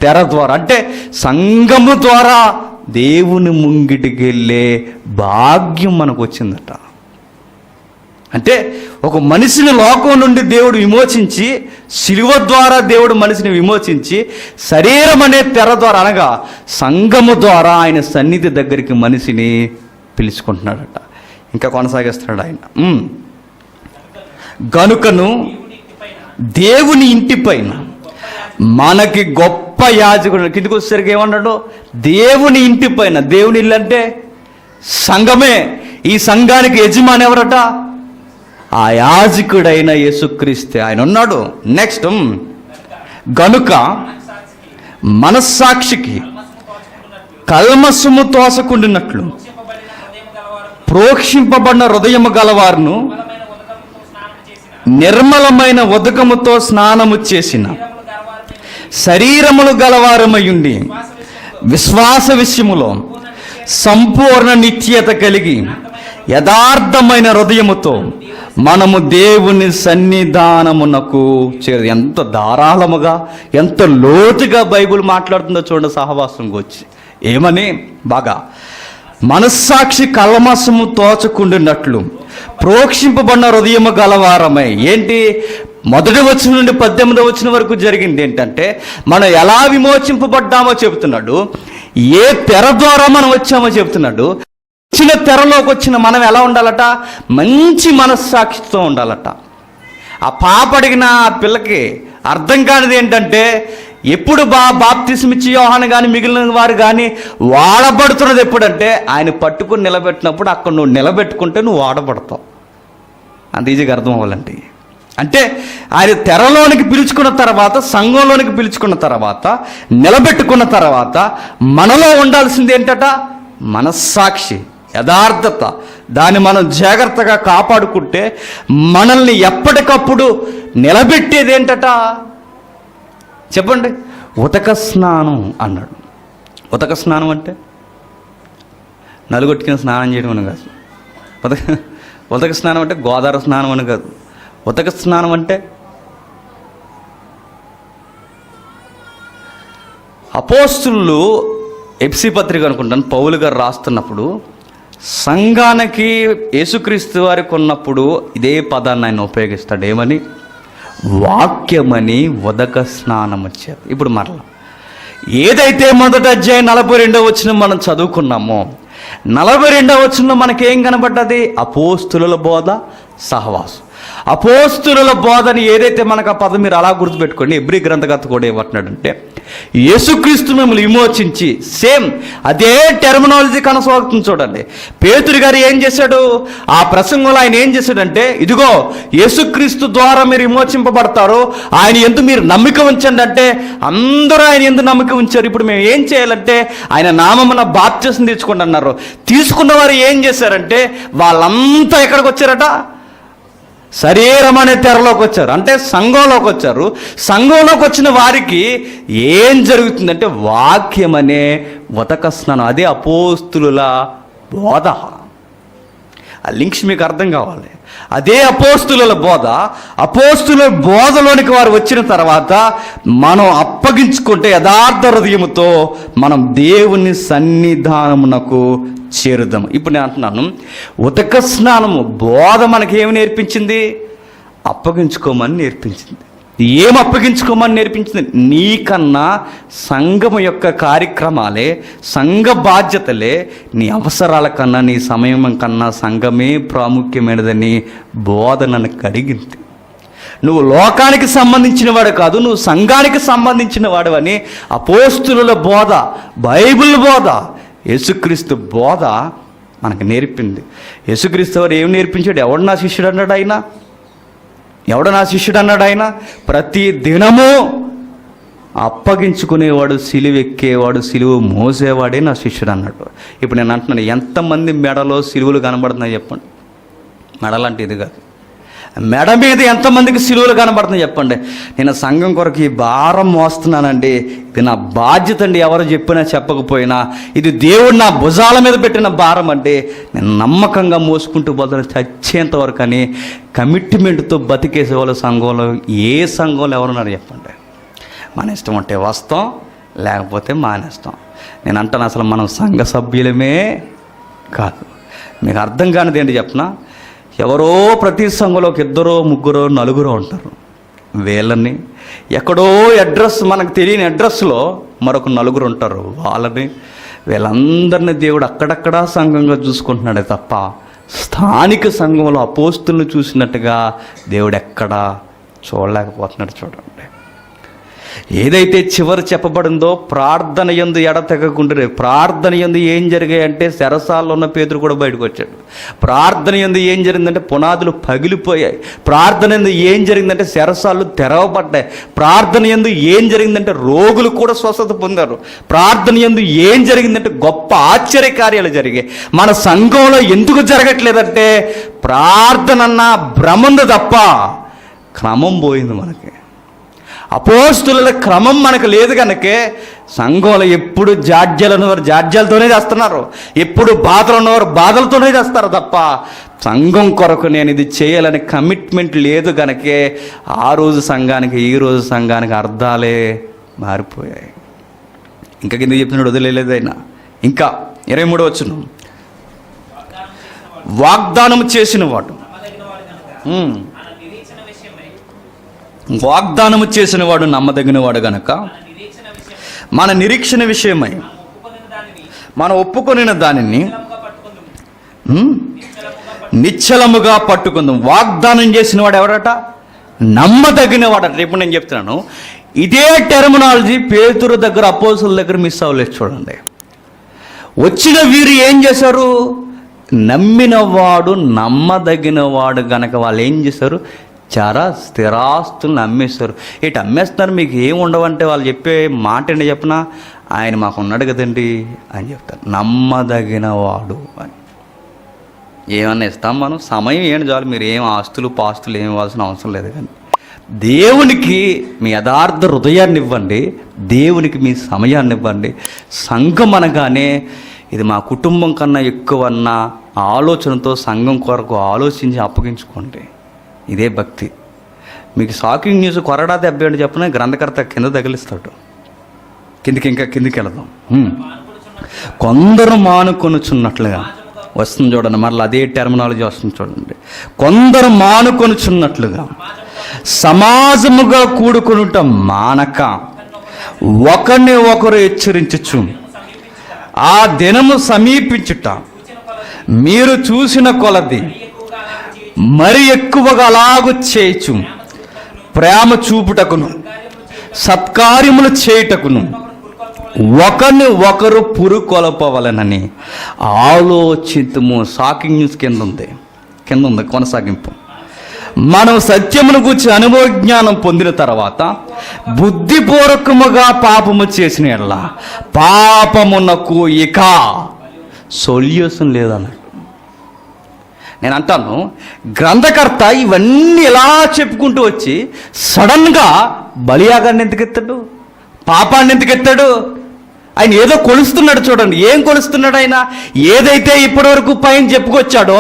తెర ద్వారా, అంటే సంఘము ద్వారా దేవుని ముంగిటికి వెళ్ళే భాగ్యం మనకు వచ్చిందట. అంటే ఒక మనిషిని లోకం నుండి దేవుడు విమోచించి, శిలువ ద్వారా దేవుడు మనిషిని విమోచించి, శరీరం అనే తెర ద్వారా అనగా సంఘము ద్వారా ఆయన సన్నిధి దగ్గరికి మనిషిని పిలుచుకుంటున్నాడట. ఇంకా కొనసాగిస్తున్నాడు ఆయన. గనుకను దేవుని ఇంటి పైన మనకి గొప్ప యాజకుడు. కిందికి వచ్చేసరికి ఏమన్నాడు? దేవుని ఇంటి పైన. దేవుని ఇల్లు అంటే సంఘమే. ఈ సంఘానికి యజమాని ఎవరట? ఆ యాజకుడైన యేసుక్రీస్తే. ఆయన ఉన్నాడు. నెక్స్ట్, గనుక మనస్సాక్షికి కల్మసము తోసకుండినట్లు ప్రోక్షింపబడిన హృదయము గలవారును నిర్మలమైన ఉదకముతో స్నానము చేసిన శరీరములు గలవారమయుండి విశ్వాస విషయములో సంపూర్ణ నిత్యత కలిగి యథార్థమైన హృదయముతో మనము దేవుని సన్నిధానమునకు చేరు. ఎంత ధారాళముగా, ఎంత లోతుగా బైబిల్ మాట్లాడుతుందో చూడండి. సహవాసం గురించి ఏమని? బాగా మనస్సాక్షి కల్మసము తోచకుండినట్లు ప్రోక్షింపబడిన హృదయము గలవారమై. ఏంటి? మొదటి వచనం నుండి 18వ వచనం వరకు జరిగింది ఏంటంటే మనం ఎలా విమోచింపబడ్డామో చెబుతున్నాడు. ఏ తెర ద్వారా మనం వచ్చామో చెబుతున్నాడు. చిన్న తెరలోకి వచ్చిన మనం ఎలా ఉండాలట? మంచి మనస్సాక్షితో ఉండాలట. ఆ పాప అడిగిన ఆ పిల్లకి అర్థం కానిది ఏంటంటే ఎప్పుడు బాప్తిస్మిచ్చి యోహాను కానీ మిగిలిన వారు కానీ వాడబడుతున్నది ఎప్పుడంటే ఆయన పట్టుకుని నిలబెట్టినప్పుడు అక్కడ నువ్వు నిలబెట్టుకుంటే నువ్వు వాడబడతావు. అంత ఈజీగా అర్థం అవ్వాలంటే అంటే ఆయన తెరలోనికి పిలుచుకున్న తర్వాత, సంఘంలోనికి పిలుచుకున్న తర్వాత, నిలబెట్టుకున్న తర్వాత మనలో ఉండాల్సింది ఏంటట? మనస్సాక్షి, యథార్థత. దాన్ని మనం జాగ్రత్తగా కాపాడుకుంటే మనల్ని ఎప్పటికప్పుడు నిలబెట్టేది ఏంటట? చెప్పండి. ఉతక స్నానం అన్నాడు. ఉతక స్నానం అంటే నలుగొట్టుకుని స్నానం చేయడం అని కాదు. ఉతక స్నానం అంటే గోదావరి స్నానం అని కాదు. ఉతక స్నానం అంటే అపోస్తులు ఎఫ్సీ పత్రిక అనుకుంటాను పౌలు గారు రాస్తున్నప్పుడు సంఘానికి యేసుక్రీస్తు వారికి ఉన్నప్పుడు ఇదే పదాన్ని ఆయన ఉపయోగిస్తాడు. ఏమని? వాక్యమని ఉదక స్నానం వచ్చారు. ఇప్పుడు మరలా ఏదైతే మొదటి అధ్యాయం 42వ వచనం మనం చదువుకున్నామో 42వ వచనంలో మనకేం కనబడ్డది? అపోస్తుల బోధ, సహవాసం. అపోస్తుల బోధని ఏదైతే మనకు ఆ పదం మీరు అలా గుర్తుపెట్టుకోండి. ఎబ్రీ గ్రంథకర్త కూడా ఏమంటున్నాడంటే యేసుక్రీస్తు మిమ్మల్ని విమోచించి, సేమ్ అదే టెర్మినాలజీ కొనసాగుతుంది. చూడండి, పేతురు గారు ఏం చేశాడు? ఆ ప్రసంగంలో ఆయన ఏం చేశాడంటే, ఇదిగో యేసుక్రీస్తు ద్వారా మీరు విమోచింపబడతారు, ఆయన యందు మీరు నమ్మిక ఉంచండి అంటే అందరూ ఆయన యందు నమ్మిక ఉంచారు. ఇప్పుడు మేము ఏం చేయాలంటే ఆయన నామమున బాప్తిసం తీసుకోండి అన్నారు. తీసుకున్న వారు ఏం చేశారంటే వాళ్ళంతా ఎక్కడికి వచ్చారట? శరీరం అనే తెరలోకి వచ్చారు, అంటే సంఘంలోకి వచ్చారు. సంఘంలోకి వచ్చిన వారికి ఏం జరుగుతుందంటే వాక్యం అనే ఉతక స్నానం. అదే అపోస్తుల బోధ. ఆ లింక్స్ మీకు అర్థం కావాలి. అదే అపోస్తుల బోధ. అపోస్తుల బోధలోనికి వారు వచ్చిన తర్వాత మనం అప్పగించుకుంటే యథార్థ హృదయముతో మనం దేవుని సన్నిధానమునకు చేరుదాం. ఇప్పుడు నేను అంటున్నాను, ఉతక స్నానము బోధ మనకేమి నేర్పించింది? అప్పగించుకోమని నేర్పించింది. ఏం అప్పగించుకోమని నేర్పించింది? నీకన్నా సంఘము యొక్క కార్యక్రమాలే, సంఘ బాధ్యతలే నీ అవసరాల కన్నా, నీ సమయం కన్నా సంఘమే ప్రాముఖ్యమైనదని బోధ నన్ను కడిగింది. నువ్వు లోకానికి సంబంధించిన వాడు కాదు, నువ్వు సంఘానికి సంబంధించిన వాడు అని అపోస్తుల బోధ, బైబిల్ బోధ, యేసుక్రీస్తు బోధ మనకు నేర్పింది. యేసుక్రీస్తు వారు ఏం నేర్పించాడు? ఎవడు నా శిష్యుడు అన్నాడు ఆయన? ఎవడు నా శిష్యుడు అన్నాడు ఆయన? ప్రతి దినము అప్పగించుకునేవాడు, సిలువ ఎక్కేవాడు, సిలువ మోసేవాడే నా శిష్యుడు అన్నాడు. ఇప్పుడు నేను అంటున్నాను, ఎంతమంది మెడలో సిలువలు కనబడుతున్నాయి చెప్పండి? మెడలంటే ఇది కాదు, మెడ మీద ఎంతమందికి సిలువలు కనబడుతున్నాయి చెప్పండి? నేను సంఘం కొరకు ఈ భారం మోస్తున్నానండి, ఇది నా బాధ్యత అండి, ఎవరు చెప్పినా చెప్పకపోయినా ఇది దేవుడు నా భుజాల మీద పెట్టిన భారం అంటే నేను నమ్మకంగా మోసుకుంటూ పోతాను చచ్చేంత వరకు అని కమిట్మెంట్తో బతికేసే వాళ్ళు సంఘంలో ఏ సంఘంలో ఎవరున్నారు చెప్పండి? మన ఇష్టం ఉంటే వస్తాం, లేకపోతే మానేస్తాం. నేను అంటాను, అసలు మనం సంఘ సభ్యులమే కాదు. మీకు అర్థం కానిది ఏంటి చెప్పనా? ఎవరో ప్రతి సంఘంలో ఒక ఇద్దరో ముగ్గురో నలుగురో ఉంటారు. వీళ్ళని ఎక్కడో అడ్రస్, మనకు తెలియని అడ్రస్లో మరొక నలుగురు ఉంటారు. వీళ్ళందరినీ దేవుడు అక్కడక్కడా సంఘంగా చూసుకుంటున్నాడే తప్ప స్థానిక సంఘంలో అపోస్తులను చూసినట్టుగా దేవుడు ఎక్కడా చూడలేకపోతున్నాడు. చూడండి, ఏదైతే చివరి చెప్పబడిందో ప్రార్థన యందు ఎడతెగకుంటే, ప్రార్థన యందు ఏం జరిగాయంటే చెరసాలలో ఉన్న పేతురు కూడా బయటకు వచ్చాడు. ప్రార్థన యందు ఏం జరిగిందంటే పునాదులు పగిలిపోయాయి. ప్రార్థన యందు ఏం జరిగిందంటే చెరసాలు తెరవబడ్డాయి. ప్రార్థన యందు ఏం జరిగిందంటే రోగులు కూడా స్వస్థత పొందారు. ప్రార్థన యందు ఏం జరిగిందంటే గొప్ప ఆశ్చర్యకార్యాలు జరిగాయి. మన సంఘంలో ఎందుకు జరగట్లేదంటే ప్రార్థన అన్న భ్రమంది తప్ప క్రమం పోయింది. మనకి అపోస్తుల క్రమం మనకు లేదు కనుకే సంఘంలో ఎప్పుడు జాడ్యాలన్నవారు జాడ్యాలతోనే చేస్తున్నారు, ఎప్పుడు బాధలు ఉన్నవారు బాధలతోనే చేస్తారు తప్ప సంఘం కొరకు నేను ఇది చేయాలని కమిట్మెంట్ లేదు కనుకే ఆ రోజు సంఘానికి ఈ రోజు సంఘానికి అర్థాలే మారిపోయాయి. ఇంకా కింద చెప్తున్నాడు, వదిలేదైనా. ఇంకా 23వ వచనం, వాగ్దానం చేసిన వాడు, వాగ్దానము చేసిన వాడు నమ్మదగిన వాడు గనక మన నిరీక్షణ విషయమై మనం ఒప్పుకొనిన దానిని నిశ్చలముగా పట్టుకుందాం. వాగ్దానం చేసిన వాడు ఎవడట? నమ్మదగిన వాడట. ఇప్పుడు నేను చెప్తున్నాను, ఇదే టెర్మినాలజీ పేతురు దగ్గర, అపోస్తుల దగ్గర మిస్ అవ్వలేదు. చూడండి, వచ్చిన వీరు ఏం చేశారు? నమ్మినవాడు నమ్మదగినవాడు గనక వాళ్ళు ఏం చేశారు? చాలా స్థిరాస్తులను అమ్మేస్తారు. ఇటు అమ్మేస్తున్నారు, మీకు ఏం ఉండవంటే వాళ్ళు చెప్పే మాట ఏంటి చెప్పనా? ఆయన మాకు ఉన్నాడు కదండి అని చెప్తారు. నమ్మదగినవాడు అని. ఏమన్నా ఇస్తాం మనం? సమయం ఏంటి చాలు. మీరు ఏం ఆస్తులు పాస్తులు ఏమి ఇవ్వాల్సిన అవసరం లేదు. కానీ దేవునికి మీ యథార్థ హృదయాన్ని ఇవ్వండి, దేవునికి మీ సమయాన్ని ఇవ్వండి. సంఘం అనగానే ఇది మా కుటుంబం కన్నా ఎక్కువ అన్న ఆలోచనతో సంఘం కొరకు ఆలోచించి అప్పగించుకోండి. ఇదే భక్తి. మీకు షాకింగ్ న్యూస్, కొరడా దెబ్బ అంటే చెప్పిన గ్రంథకర్త కింద తగిలిస్తాడు. ఇంకా కిందికి వెళదాం. కొందరు మానుకొనుచున్నట్లుగా వస్తుంది చూడండి, మరలా అదే టెర్మినాలజీ వస్తుంది చూడండి. కొందరు మానుకొనుచున్నట్లుగా సమాజముగా కూడుకొనుట మానక ఒకరిని ఒకరు హెచ్చరించుచు ఆ దినము సమీపించుట మీరు చూసిన కొలది మరి ఎక్కువగా అలాగు చేయొచ్చు, ప్రేమ చూపుటకును సత్కార్యములు చేయుటకును ఒకరిని ఒకరు పురుకొలపవలనని ఆలోచితము. షాకింగ్ న్యూస్ కింద ఉంది కొనసాగింపు. మనం సత్యమును గూర్చి అనుభవ జ్ఞానం పొందిన తర్వాత బుద్ధిపూర్వకముగా పాపము చేసిన యెడల పాపమునకు ఇక సొల్యూషన్ లేదన్నాడు. నేను అంటాను, గ్రంథకర్త ఇవన్నీ ఎలా చెప్పుకుంటూ వచ్చి సడన్గా బలియాగాన్ని ఎందుకు ఎత్తాడు? పాపాన్ని ఎందుకు ఎత్తాడు? ఆయన ఏదో కొలుస్తున్నాడు. చూడండి, ఏం కొలుస్తున్నాడు ఆయన? ఏదైతే ఇప్పటివరకు పైన చెప్పుకొచ్చాడో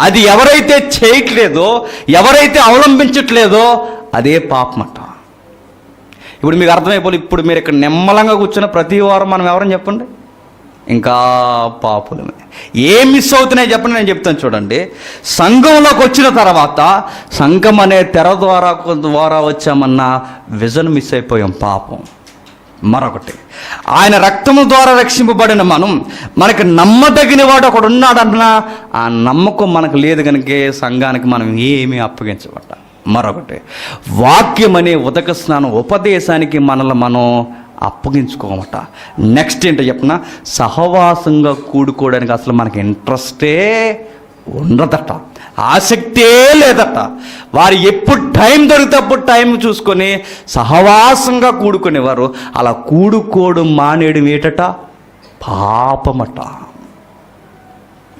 అది ఎవరైతే చేయట్లేదో, ఎవరైతే అవలంబించట్లేదో అదే పాపమట. ఇప్పుడు మీకు అర్థమైపోయి, ఇప్పుడు మీరు ఇక్కడ నిమ్మలంగా కూర్చున్న ప్రతి వారం మనం ఎవరని చెప్పండి, ఇంకా పాపులమే. ఏం మిస్ అవుతున్నాయి చెప్పండి, నేను చెప్తాను చూడండి. సంఘంలోకి వచ్చిన తర్వాత సంఘం అనే తెర ద్వారా వచ్చామన్న విజన్ మిస్ అయిపోయాం. పాపం. మరొకటి, ఆయన రక్తము ద్వారా రక్షింపబడిన మనకి నమ్మదగిన వాడు ఒకడు ఉన్నాడన్న ఆ నమ్మకం మనకు లేదు కనుక సంఘానికి మనం ఏమీ అప్పగించబడ్డ. మరొకటి, వాక్యం అనే ఉదక స్నానం ఉపదేశానికి మనల్ని మనం అప్పగించుకోమట. నెక్స్ట్ ఏంటో చెప్పిన, సహవాసంగా కూడుకోవడానికి అసలు మనకి ఇంట్రెస్టే ఉండదట, ఆసక్తే లేదట. వారు ఎప్పుడు టైం దొరికితే అప్పుడు టైం చూసుకొని సహవాసంగా కూడుకునేవారు. అలా కూడుకోవడం మానేయడం ఏటట? పాపమట.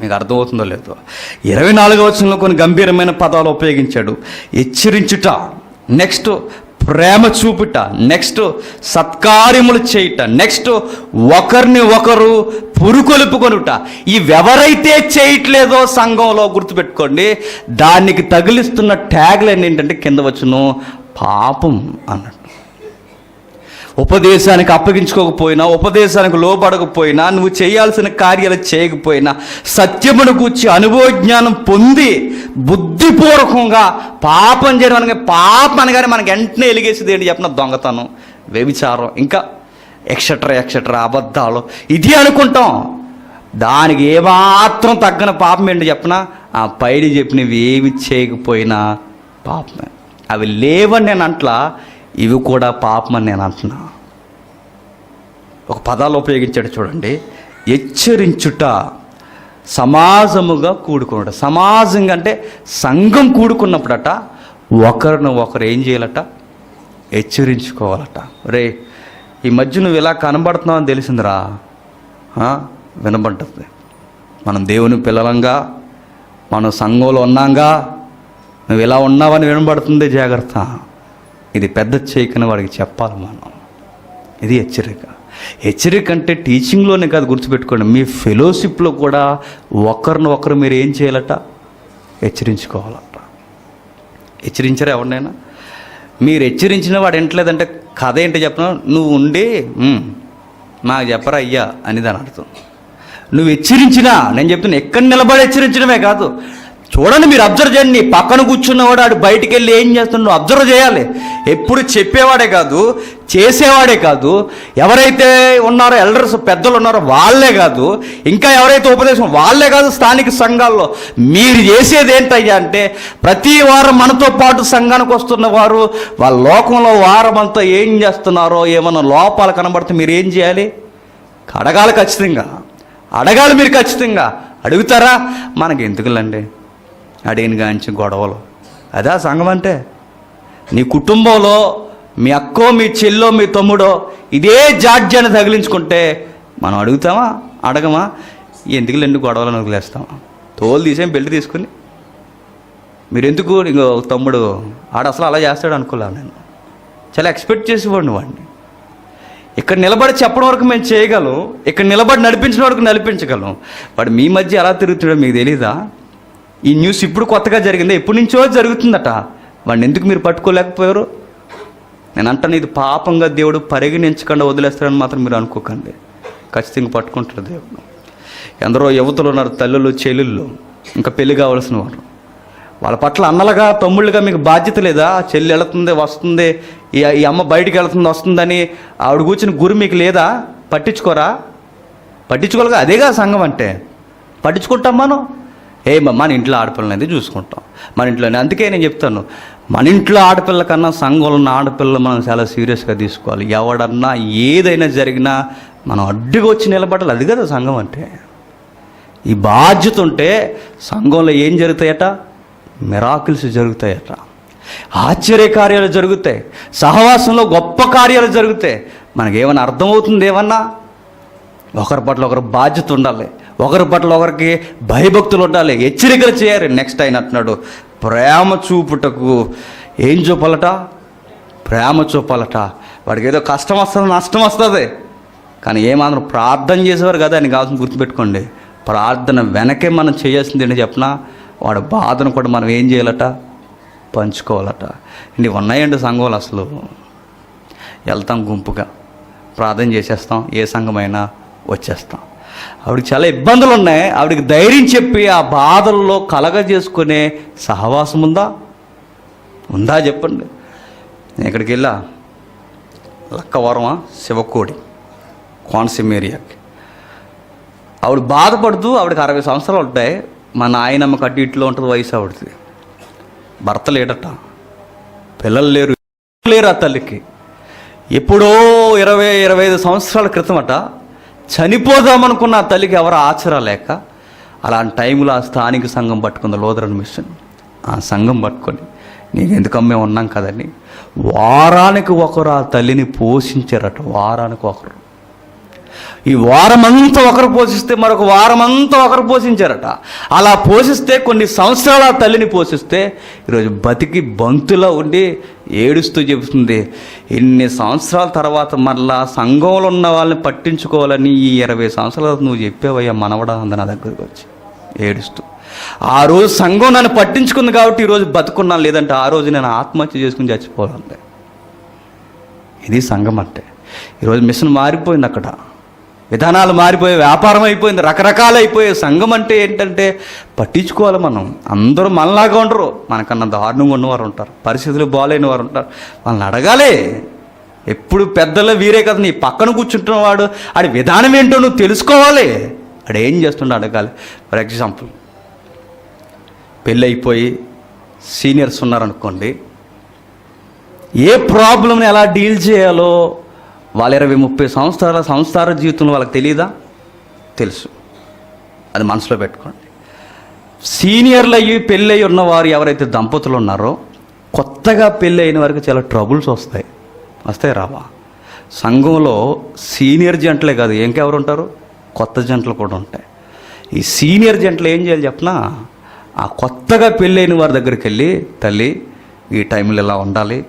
మీకు అర్థమవుతుందో లేదో? 24వ వచనంలో కొన్ని గంభీరమైన పదాలు ఉపయోగించాడు. హెచ్చరించుట, నెక్స్ట్ ప్రేమ చూపుట, నెక్స్ట్ సత్కార్యములు చేయుట, నెక్స్ట్ ఒకరిని ఒకరు పురుకొలుపుకొనుట. ఇవెవరైతే చేయట్లేదో సంఘంలో గుర్తుపెట్టుకోండి, దానికి తగిలిస్తున్న ట్యాగ్లైన్ ఏంటంటే కింద వచ్చును పాపం అన్నట్టు. ఉపదేశానికి అప్పగించుకోకపోయినా, ఉపదేశానికి లోబడకపోయినా, నువ్వు చేయాల్సిన కార్యాలు చేయకపోయినా, సత్యమును గూర్చి అనుభవ జ్ఞానం పొంది బుద్ధిపూర్వకంగా పాపం చేయడం అనగా, పాపం అనగానే మనకి వెంటనే ఎలిగేసేది ఏంటి చెప్పిన? దొంగతనం, వ్యభిచారం, ఇంకా ఎక్సెట్రా అబద్ధాలు, ఇది అనుకుంటాం. దానికి ఏమాత్రం తగ్గన పాపం ఏంటి చెప్పిన? ఆ పైడి చెప్పినవి ఏవి చేయకపోయినా పాపమే. అవి లేవని నేను అంట్లా, ఇవి కూడా పాపం అని నేను అంటున్నా. ఒక పదాలు ఉపయోగించాడు చూడండి, హెచ్చరించుట, సమాజముగా కూడుకున్నట. సమాజంగా అంటే సంఘం కూడుకున్నప్పుడట ఒకరిని ఒకరు ఏం చేయాలట? హెచ్చరించుకోవాలట. రే, ఈ మధ్య నువ్వు ఇలా కనబడుతున్నావు అని తెలిసిందిరా, వినబడ్డది. మనం దేవుని పిల్లలంగా, మనం సంఘంలో ఉన్నాంగా, నువ్వు ఇలా ఉన్నావని వినబడుతుంది, జాగ్రత్త. ఇది పెద్ద చేయకని వాడికి చెప్పాలి మనం. ఇది హెచ్చరిక. హెచ్చరిక అంటే టీచింగ్లోనే కాదు, గుర్తుపెట్టుకోండి, మీ ఫెలోషిప్లో కూడా ఒకరిని ఒకరు మీరు ఏం చేయాలట? హెచ్చరించుకోవాలట. హెచ్చరించారా ఎవరినైనా? మీరు హెచ్చరించిన వాడు ఎంటలేదంటే కథ ఏంటి చెప్పిన? నువ్వు ఉండి నాకు చెప్పరా అయ్యా అని దాని అర్థం. నువ్వు హెచ్చరించినా, నేను చెప్తున్నా, ఎక్కడ నిలబడి హెచ్చరించడమే కాదు. చూడండి, మీరు అబ్జర్వ్ చేయండి. పక్కన కూర్చున్నవాడు ఆడు బయటికి వెళ్ళి ఏం చేస్తున్నాడు అబ్జర్వ్ చేయాలి. ఎప్పుడు చెప్పేవాడే కాదు, చేసేవాడే కాదు, ఎవరైతే ఉన్నారో ఎల్డర్స్ పెద్దలు ఉన్నారో వాళ్ళే కాదు, ఇంకా ఎవరైతే ఉపదేశం వాళ్ళే కాదు, స్థానిక సంఘాల్లో మీరు చేసేది ఏంటయ్యా అంటే ప్రతి వారం మనతో పాటు సంఘానికి వస్తున్న వారు వాళ్ళ లోకంలో వారం అంతా ఏం చేస్తున్నారో ఏమన్నా లోపాలు కనబడితే మీరు ఏం చేయాలి? అడగాలి, ఖచ్చితంగా అడగాలి. మీరు ఖచ్చితంగా అడుగుతారా? మనకి ఎందుకులండి అడిగిన గాంచి గొడవలు. అదే సంఘం అంటే. నీ కుటుంబంలో మీ అక్కో మీ చెల్లో మీ తమ్ముడో ఇదే జాడ్యాన్ని తగిలించుకుంటే మనం అడుగుతామా? అడగమా? ఎందుకులేండి గొడవలను వదిలేస్తామా? తోలు తీసేం బెల్ట్ తీసుకుని మీరు ఎందుకు ఇంకో తమ్ముడు ఆడ అసలు అలా చేస్తాడు అనుకోలేను నేను. చాలా ఎక్స్పెక్ట్ చేసేవాడిని వాడిని. ఇక్కడ నిలబడి చెప్పడం వరకు మేము చేయగలం, ఇక్కడ నిలబడి నడిపించిన వరకు నడిపించగలం. వాడు మీ మధ్య ఎలా తిరుగుతాడో మీకు తెలీదా? ఈ న్యూస్ ఇప్పుడు కొత్తగా జరిగింది, ఎప్పటి నుంచో జరుగుతుందట. వాడిని ఎందుకు మీరు పట్టుకోలేకపోయారు? నేను అంటాను, ఇది పాపంగా దేవుడు పరిగణించకుండా వదిలేస్తాడని మాత్రం మీరు అనుకోకండి. ఖచ్చితంగా పట్టుకుంటాడు దేవుడు. ఎందరో యువతులు ఉన్నారు, తల్లులు చెల్లెళ్ళు, ఇంకా పెళ్లి కావాల్సిన వారు. వాళ్ళ పట్ల అన్నలుగా తమ్ముళ్ళుగా మీకు బాధ్యత లేదా? చెల్లి వెళుతుంది వస్తుంది, ఈ అమ్మ బయటికి వెళుతుంది వస్తుందని ఆవిడ కూర్చుని గురి మీకు లేదా? పట్టించుకోరా? పట్టించుకోలేగా. అదేగా సంఘం అంటే. పట్టించుకుంటాం మనం. మన ఇంట్లో ఆడపిల్లనేది చూసుకుంటాం, మన ఇంట్లోనే. అందుకే నేను చెప్తాను, మన ఇంట్లో ఆడపిల్ల కన్నా సంఘంలో ఉన్న ఆడపిల్లలు మనం చాలా సీరియస్గా తీసుకోవాలి. ఎవడన్నా ఏదైనా జరిగినా మనం అడ్డుగా వచ్చి నిలబడాలి. అది కదా సంఘం అంటే. ఈ బాధ్యత ఉంటే సంఘంలో ఏం జరుగుతాయట? మిరాకిల్స్ జరుగుతాయట, ఆశ్చర్య కార్యాలు జరుగుతాయి, సహవాసంలో గొప్ప కార్యాలు జరుగుతాయి. మనకేమైనా అర్థమవుతుంది? ఏమన్నా ఒకరి పట్ల ఒకరు బాధ్యత ఉండాలి, ఒకరి పట్ల ఒకరికి భయభక్తులు ఉండాలి, హెచ్చరికలు చేయాలి. నెక్స్ట్ ఆయన అంటున్నాడు, ప్రేమ చూపుటకు ఏం చూపాలట? ప్రేమ చూపాలట. వాడికి ఏదో కష్టం వస్తుంది, నష్టం వస్తుంది, కానీ ఏమాత్రం ప్రార్థన చేసేవారు కదా అని కావాల్సిన గుర్తుపెట్టుకోండి. ప్రార్థన వెనకే మనం చేయాల్సింది ఏంటి చెప్పనా? వాడు బాధను కూడా మనం ఏం చేయాలట? పంచుకోవాలట. ఇవి ఉన్నాయండి సంఘంలో. అసలు వెళ్తాం గుంపుగా, ప్రార్థన చేసేస్తాం, ఏ సంఘమైనా వచ్చేస్తాం. ఆవిడకి చాలా ఇబ్బందులు ఉన్నాయి, ఆవిడకి ధైర్యం చెప్పి ఆ బాధల్లో కలగజేసుకునే సహవాసం ఉందా చెప్పండి. నేను ఇక్కడికి వెళ్ళా, లక్కవరమా శివకోడి కోనసీమ ఏరియాకి. ఆవిడ బాధపడుతూ, ఆవిడకి 60 సంవత్సరాలు ఉంటాయి. మా నాయనమ్మకి అటు ఇట్లో ఉంటుంది వయసు. ఆవిడది భర్త లేడట, పిల్లలు లేరు ఆ తల్లికి. ఎప్పుడో 20-25 సంవత్సరాల క్రితమట చనిపోదామనుకున్న ఆ తల్లికి ఎవరు ఆచరా లేక, అలాంటి టైంలో ఆ స్థానిక సంఘం పట్టుకుంది, లూథరన్ మిషన్. ఆ సంఘం పట్టుకొని నీకు ఎందుకమ్మే ఉన్నాం కదని వారానికి ఒకరు ఆ తల్లిని పోషించారట. వారానికి ఒకరు. ఈ వారమంతా ఒకరు పోషిస్తే మరొక వారమంతా ఒకరు పోషించారట. అలా పోషిస్తే కొన్ని సంవత్సరాలు ఆ తల్లిని పోషిస్తే ఈరోజు బతికి బంతులా ఉండి ఏడుస్తూ చెబుతుంది, ఇన్ని సంవత్సరాల తర్వాత మళ్ళా సంఘంలో ఉన్న వాళ్ళని పట్టించుకోవాలని ఈ 20 సంవత్సరాల నువ్వు చెప్పావయ్యా మనవడా అంది నా దగ్గరికి వచ్చి ఏడుస్తూ. ఆ రోజు సంఘం నన్ను పట్టించుకుంది కాబట్టి ఈరోజు బతుకున్నాను, లేదంటే ఆ రోజు నేను ఆత్మహత్య చేసుకుని చచ్చిపోవాలంటే. ఇది సంఘం అంటే. ఈరోజు మిషన్ మారిపోయింది, అక్కడ విధానాలు మారిపోయి వ్యాపారం అయిపోయింది, రకరకాలు అయిపోయాయి. సంఘం అంటే ఏంటంటే పట్టించుకోవాలి మనం. అందరూ మనలాగా ఉండరు, మనకన్నా దారుణంగా ఉన్నవారు ఉంటారు, పరిస్థితులు బాగాలేని వారు ఉంటారు. వాళ్ళని అడగాలి. ఎప్పుడు పెద్దలు వీరే కదా, నీ పక్కన కూర్చుంటున్నవాడు ఆడి విధానం ఏంటో నువ్వు తెలుసుకోవాలి. ఆడు ఏం చేస్తుండో అడగాలి. ఫర్ ఎగ్జాంపుల్, పెళ్ళి అయిపోయి సీనియర్స్ ఉన్నారనుకోండి, ఏ ప్రాబ్లంని ఎలా డీల్ చేయాలో వాళ్ళ 20-30 సంవత్సరాల సంసార జీవితంలో వాళ్ళకి తెలియదా? తెలుసు. అది మనసులో పెట్టుకోండి. సీనియర్లు అయ్యి పెళ్ళి అయ్యి ఉన్నవారు ఎవరైతే దంపతులు ఉన్నారో, కొత్తగా పెళ్ళి అయిన వారికి చాలా ట్రబుల్స్ వస్తాయి రావా? సంఘంలో సీనియర్ జంటలే కాదు, ఇంకెవరు ఉంటారు? కొత్త జంటలు కూడా ఉంటాయి. ఈ సీనియర్ జంటలు ఏం చేయాలి చెప్పనా? ఆ కొత్తగా పెళ్ళైన వారి దగ్గరికి వెళ్ళి, తల్లి ఈ టైంలో ఇలా ఉండాలి,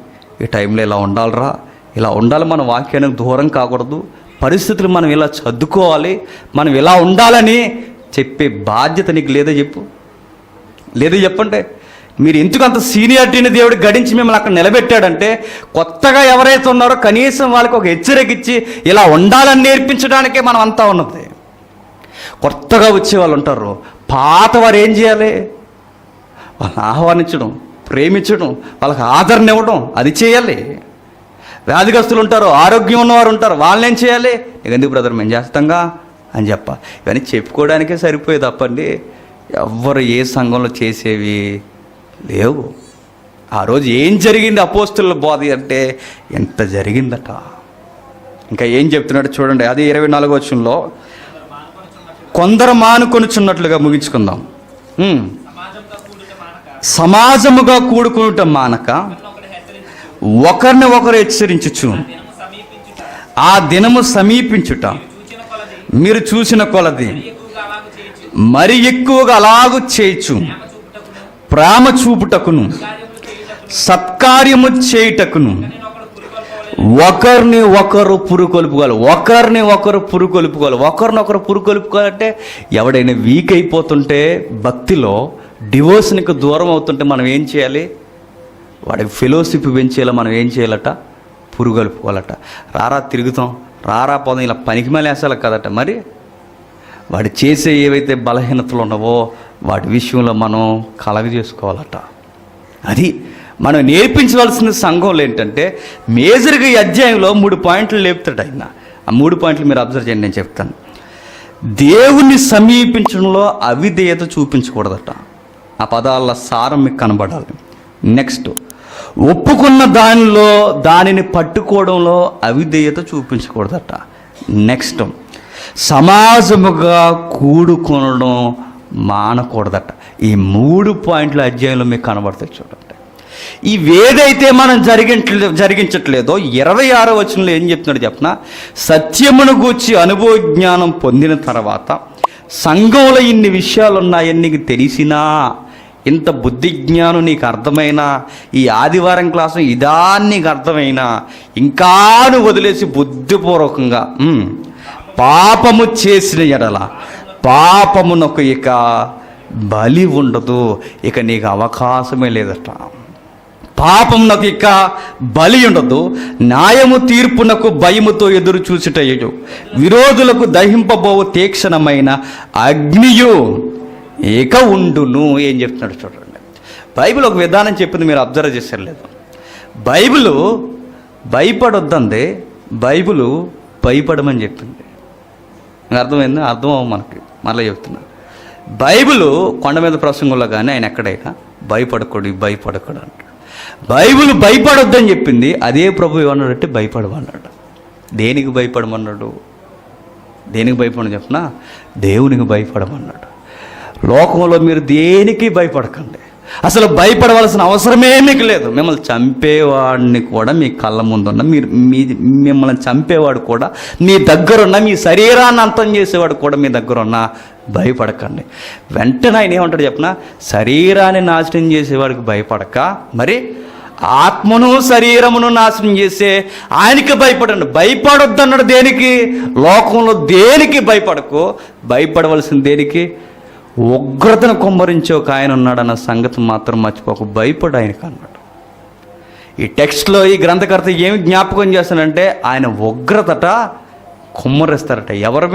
ఈ టైంలో ఇలా ఉండాలిరా, ఇలా ఉండాలి, మన వాక్యానికి దూరం కాకూడదు, పరిస్థితులు మనం ఇలా చదువుకోవాలి, మనం ఇలా ఉండాలని చెప్పే బాధ్యత నీకు లేదా చెప్పు? లేదా చెప్పండి. మీరు ఎందుకు అంత సీనియారిటీని దేవుడు గడించి మిమ్మల్ని అక్కడ నిలబెట్టాడంటే, కొత్తగా ఎవరైతే ఉన్నారో కనీసం వాళ్ళకి ఒక హెచ్చరిక ఇచ్చి ఇలా ఉండాలని నేర్పించడానికే మనం అంతా ఉన్నది. కొత్తగా వచ్చే వాళ్ళు ఉంటారు, పాత వారు ఏం చేయాలి? వాళ్ళని ఆహ్వానించడం, ప్రేమించడం, వాళ్ళకి ఆదరణ ఇవ్వడం, అది చేయాలి. వ్యాధిగ్రస్తులు ఉంటారు, ఆరోగ్యం ఉన్నవారు ఉంటారు, వాళ్ళని ఏం చేయాలి? ఎందుకు బ్రదర్ మేము చేస్తాంగా అని చెప్పాలి. ఇవన్నీ చెప్పుకోవడానికే సరిపోయి తప్పండి ఎవ్వరు ఏ సంఘంలో చేసేవి లేవు. ఆ రోజు ఏం జరిగింది అపోస్తుల బోధ అంటే ఎంత జరిగిందట. ఇంకా ఏం చెప్తున్నాడు చూడండి, అది 24వ వచనంలో, కొందరు మానుకొనుచున్నట్లుగా ముగించుకుందాం. సమాజముగా కూడుకునుట మానక ఒకరిని ఒకరు హెచ్చరించుచు ఆ దినము సమీపించుట మీరు చూసిన కొలది మరి ఎక్కువగా అలాగు చేయొచ్చు, ప్రేమ చూపుటకును సత్కార్యము చేయుటకును ఒకరిని ఒకరు పురుకొలుపుకోవాలి. ఒకరినొకరు పురుకొలుపుకోవాలంటే ఎవడైనా వీక్ అయిపోతుంటే భక్తిలో డివోషన్కి దూరం అవుతుంటే మనం ఏం చేయాలి? వాడికి ఫెలోషిప్ పెంచేలా మనం ఏం చేయాలట? పురుగొలుపుకోవాలట. రారా తిరుగుతాం, రారా పోదాం, ఇలా పనికి మేలేసాలి కదట. మరి వాడు చేసే ఏవైతే బలహీనతలు ఉన్నావో వాటి విషయంలో మనం కలగజేసుకోవాలట. అది మనం నేర్పించవలసిన సంఘంలో ఏంటంటే మేజర్గా ఈ అధ్యాయంలో 3 పాయింట్లు లేపుతాడు ఆయన. ఆ 3 పాయింట్లు మీరు అబ్జర్వ్ చేయండి, నేను చెప్తాను. దేవుణ్ణి సమీపించడంలో అవిధేయత చూపించకూడదట. ఆ పదాల సారం మీకు కనబడాలి. నెక్స్ట్, ఒప్పుకున్న దానిని పట్టుకోవడంలో అవిధేయత చూపించకూడదట. నెక్స్ట్, సమాజముగా కూడుకొనడం మానకూడదట. ఈ 3 పాయింట్ల అధ్యాయంలో మీకు కనబడతాయి చూడండి. ఇవేదైతే మనం జరిగించట్లేదో 26వ వచనంలో ఏం చెప్తున్నాడు చెప్పనా? సత్యమును గూర్చి అనుభవ జ్ఞానం పొందిన తర్వాత సంఘంలో ఇన్ని విషయాలు ఉన్నాయని నీకు తెలిసినా, ఇంత బుద్ధి జ్ఞానం నీకు అర్థమైనా, ఈ ఆదివారం క్లాసు ఇదా నీకు అర్థమైనా, ఇంకా నువ్వు వదిలేసి బుద్ధిపూర్వకంగా పాపము చేసిన ఎడల పాపమునకు ఇక బలి ఉండదు, ఇక నీకు అవకాశమే లేదట. పాపమునకు ఇక బలి ఉండదు, న్యాయము తీర్పునకు భయముతో ఎదురు చూచుటయు విరోధులకు దహింపబోవు తీక్షణమైన అగ్నియు ఇక ఉండును. ఏం చెప్తున్నాడు చూడండి. బైబిల్ ఒక విధానం చెప్పింది, మీరు అబ్జర్వ్ చేశారు లేదు? బైబిల్ భయపడొద్దంది, బైబిల్ భయపడమని చెప్పింది. అర్థమైంది? అర్థం అవ్వ మనకి. మళ్ళీ చెప్తున్నా, బైబిల్ కొండ మీద ప్రసంగంలో కానీ ఆయన ఎక్కడైనా భయపడకూడదు అంటాడు. బైబిల్ భయపడొద్దని చెప్పింది, అదే ప్రభు ఏమన్నాడంటే భయపడమన్నాడు. దేనికి భయపడమన్నాడు? దేనికి భయపడమని చెప్పినా దేవునికి భయపడమన్నాడు. లోకంలో మీరు దేనికి భయపడకండి, అసలు భయపడవలసిన అవసరమే మీకు లేదు. మిమ్మల్ని చంపేవాడిని కూడా మీ కళ్ళ ముందున్న మిమ్మల్ని చంపేవాడు కూడా మీ దగ్గరున్న, మీ శరీరాన్ని అంతం చేసేవాడు కూడా మీ దగ్గరున్న, భయపడకండి. వెంటనే ఆయన ఏమంటాడు చెప్పిన, శరీరాన్ని నాశనం చేసేవాడికి భయపడక మరి ఆత్మను శరీరమును నాశనం చేసే ఆయనకి భయపడండి. భయపడొద్దన్నాడు దేనికి? లోకంలో దేనికి భయపడకు, భయపడవలసిన దేనికి? ఉగ్రతను కుమ్మరించే ఒక ఆయన ఉన్నాడన్న సంగతి మాత్రం మర్చిపోకు, భయపడు ఆయనకు అన్నాడు. ఈ టెక్స్ట్లో ఈ గ్రంథకర్త ఏమి జ్ఞాపకం చేస్తానంటే ఆయన ఉగ్రతట కుమ్మరిస్తారట. ఎవరి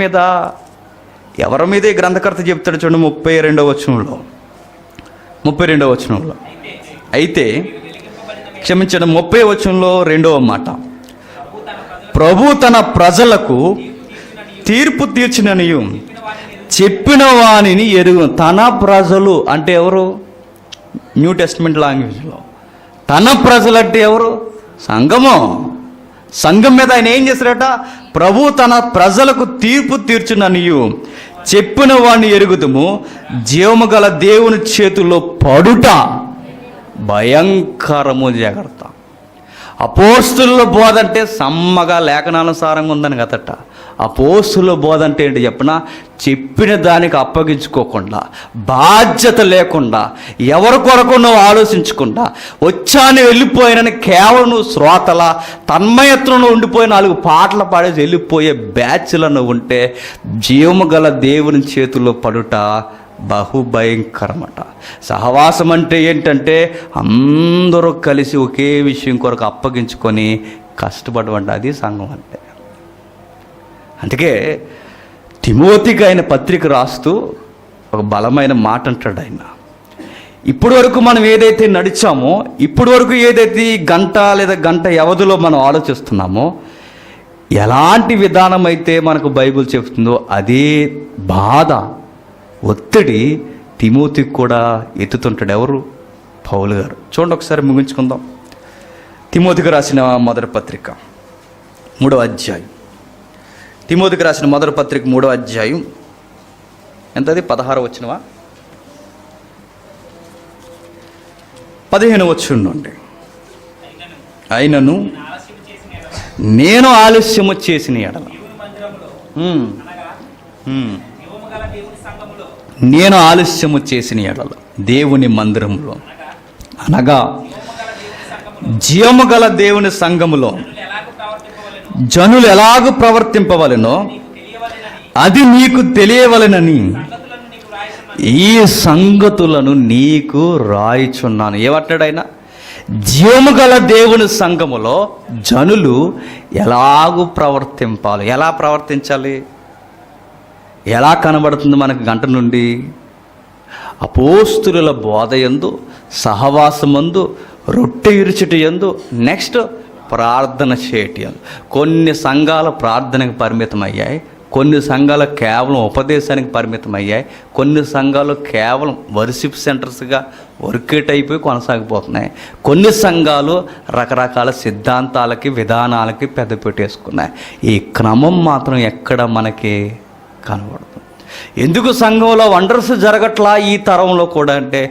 మీద ఈ గ్రంథకర్త చెప్తాడు చూడండి, 32వ వచనంలో. అయితే క్షమించండి, 30వ వచనంలో 2వ మాట, ప్రభు తన ప్రజలకు తీర్పు తీర్చిననియు చెప్పిన వాణిని ఎరుగు. తన ప్రజలు అంటే ఎవరు? న్యూ టెస్ట్మెంట్ లాంగ్వేజ్లో తన ప్రజలు అంటే ఎవరు? సంఘము. సంఘం మీద ఆయన ఏం చేశారట? ప్రభు తన ప్రజలకు తీర్పు తీర్చుననియు చెప్పిన వాణ్ణి ఎరుగుదుము, జీవము గల దేవుని చేతుల్లో పడుట భయంకరము, జాగ్రత్త. అపోస్తుల బోధ అంటే సమ్మగా లేఖనానుసారంగా ఉందని కదట. అపోస్తుల బోధ అంటే ఏంటి చెప్పిన? చెప్పిన దానికి అప్పగించుకోకుండా, బాధ్యత లేకుండా, ఎవరి కొరకు నువ్వు ఆలోచించకుండా, వచ్చాను వెళ్ళిపోయినని కేవలం నువ్వు శ్రోతల తన్మయత్వంలో ఉండిపోయి 4 పాటలు పాడేసి వెళ్ళిపోయే బ్యాచ్లో నువ్వు ఉంటే జీవము గల దేవుని చేతుల్లో పడుట బహుభయంకరమట. సహవాసం అంటే ఏంటంటే అందరూ కలిసి ఒకే విషయం కొరకు అప్పగించుకొని కష్టపడమంట, అది సంఘం అంటే. అందుకే తిమోతికి ఆయన పత్రిక రాస్తూ ఒక బలమైన మాట అంటాడు ఆయన, ఇప్పటి వరకు మనం ఏదైతే నడిచామో, ఇప్పటి వరకు ఏదైతే గంట లేదా గంట వ్యవధిలో మనం ఆలోచిస్తున్నామో, ఎలాంటి విధానం అయితే మనకు బైబిల్ చెప్తుందో అదే బాధ, ఒత్తిడి తిమోతికి కూడా ఎత్తుతుంటాడు. ఎవరు? పౌలు గారు. చూడండి, ఒకసారి ముగించుకుందాం. తిమోతికి రాసిన మొదటి పత్రిక 3వ అధ్యాయం. తిమోతికి రాసిన మొదటి పత్రిక 3వ అధ్యాయం ఎంతది? 16 వచ్చినవా? 15 వచ్చి ఉండండి. అయినను నేను ఆలస్యము చేసిన ఎడల, నేను ఆలస్యము చేసిన ఎడల దేవుని మందిరంలో, అనగా జీవము గల దేవుని సంఘములో జనులు ఎలాగూ ప్రవర్తింపవలెనో అది నీకు తెలియవలెనని ఈ సంగతులను నీకు రాయిచున్నాను. ఏమంటాడు ఆయన? జీవము గల దేవుని సంఘములో జనులు ఎలాగూ ప్రవర్తింపాలి. ఎలా ప్రవర్తించాలి? ఎలా కనబడుతుంది మనకు గంట నుండి? అపోస్తుల బోధ యందు, సహవాసమందు, రొట్టె ఇరుచుట యందు, నెక్స్ట్ ప్రార్థన చేయటి యందు. కొన్ని సంఘాలు ప్రార్థనకు పరిమితం అయ్యాయి, కొన్ని సంఘాలు కేవలం ఉపదేశానికి పరిమితం అయ్యాయి, కొన్ని సంఘాలు కేవలం వర్షిప్ సెంటర్స్గా వర్కేట్ అయిపోయి కొనసాగిపోతున్నాయి, కొన్ని సంఘాలు రకరకాల సిద్ధాంతాలకి విధానాలకి పెద్ద పెట్టేసుకున్నాయి. ఈ క్రమం మాత్రం ఎక్కడ మనకి కనబడుతుంది. ఎందుకు సంఘంలో వండర్స్ జరగట్లా ఈ తరంలో కూడా అంటే,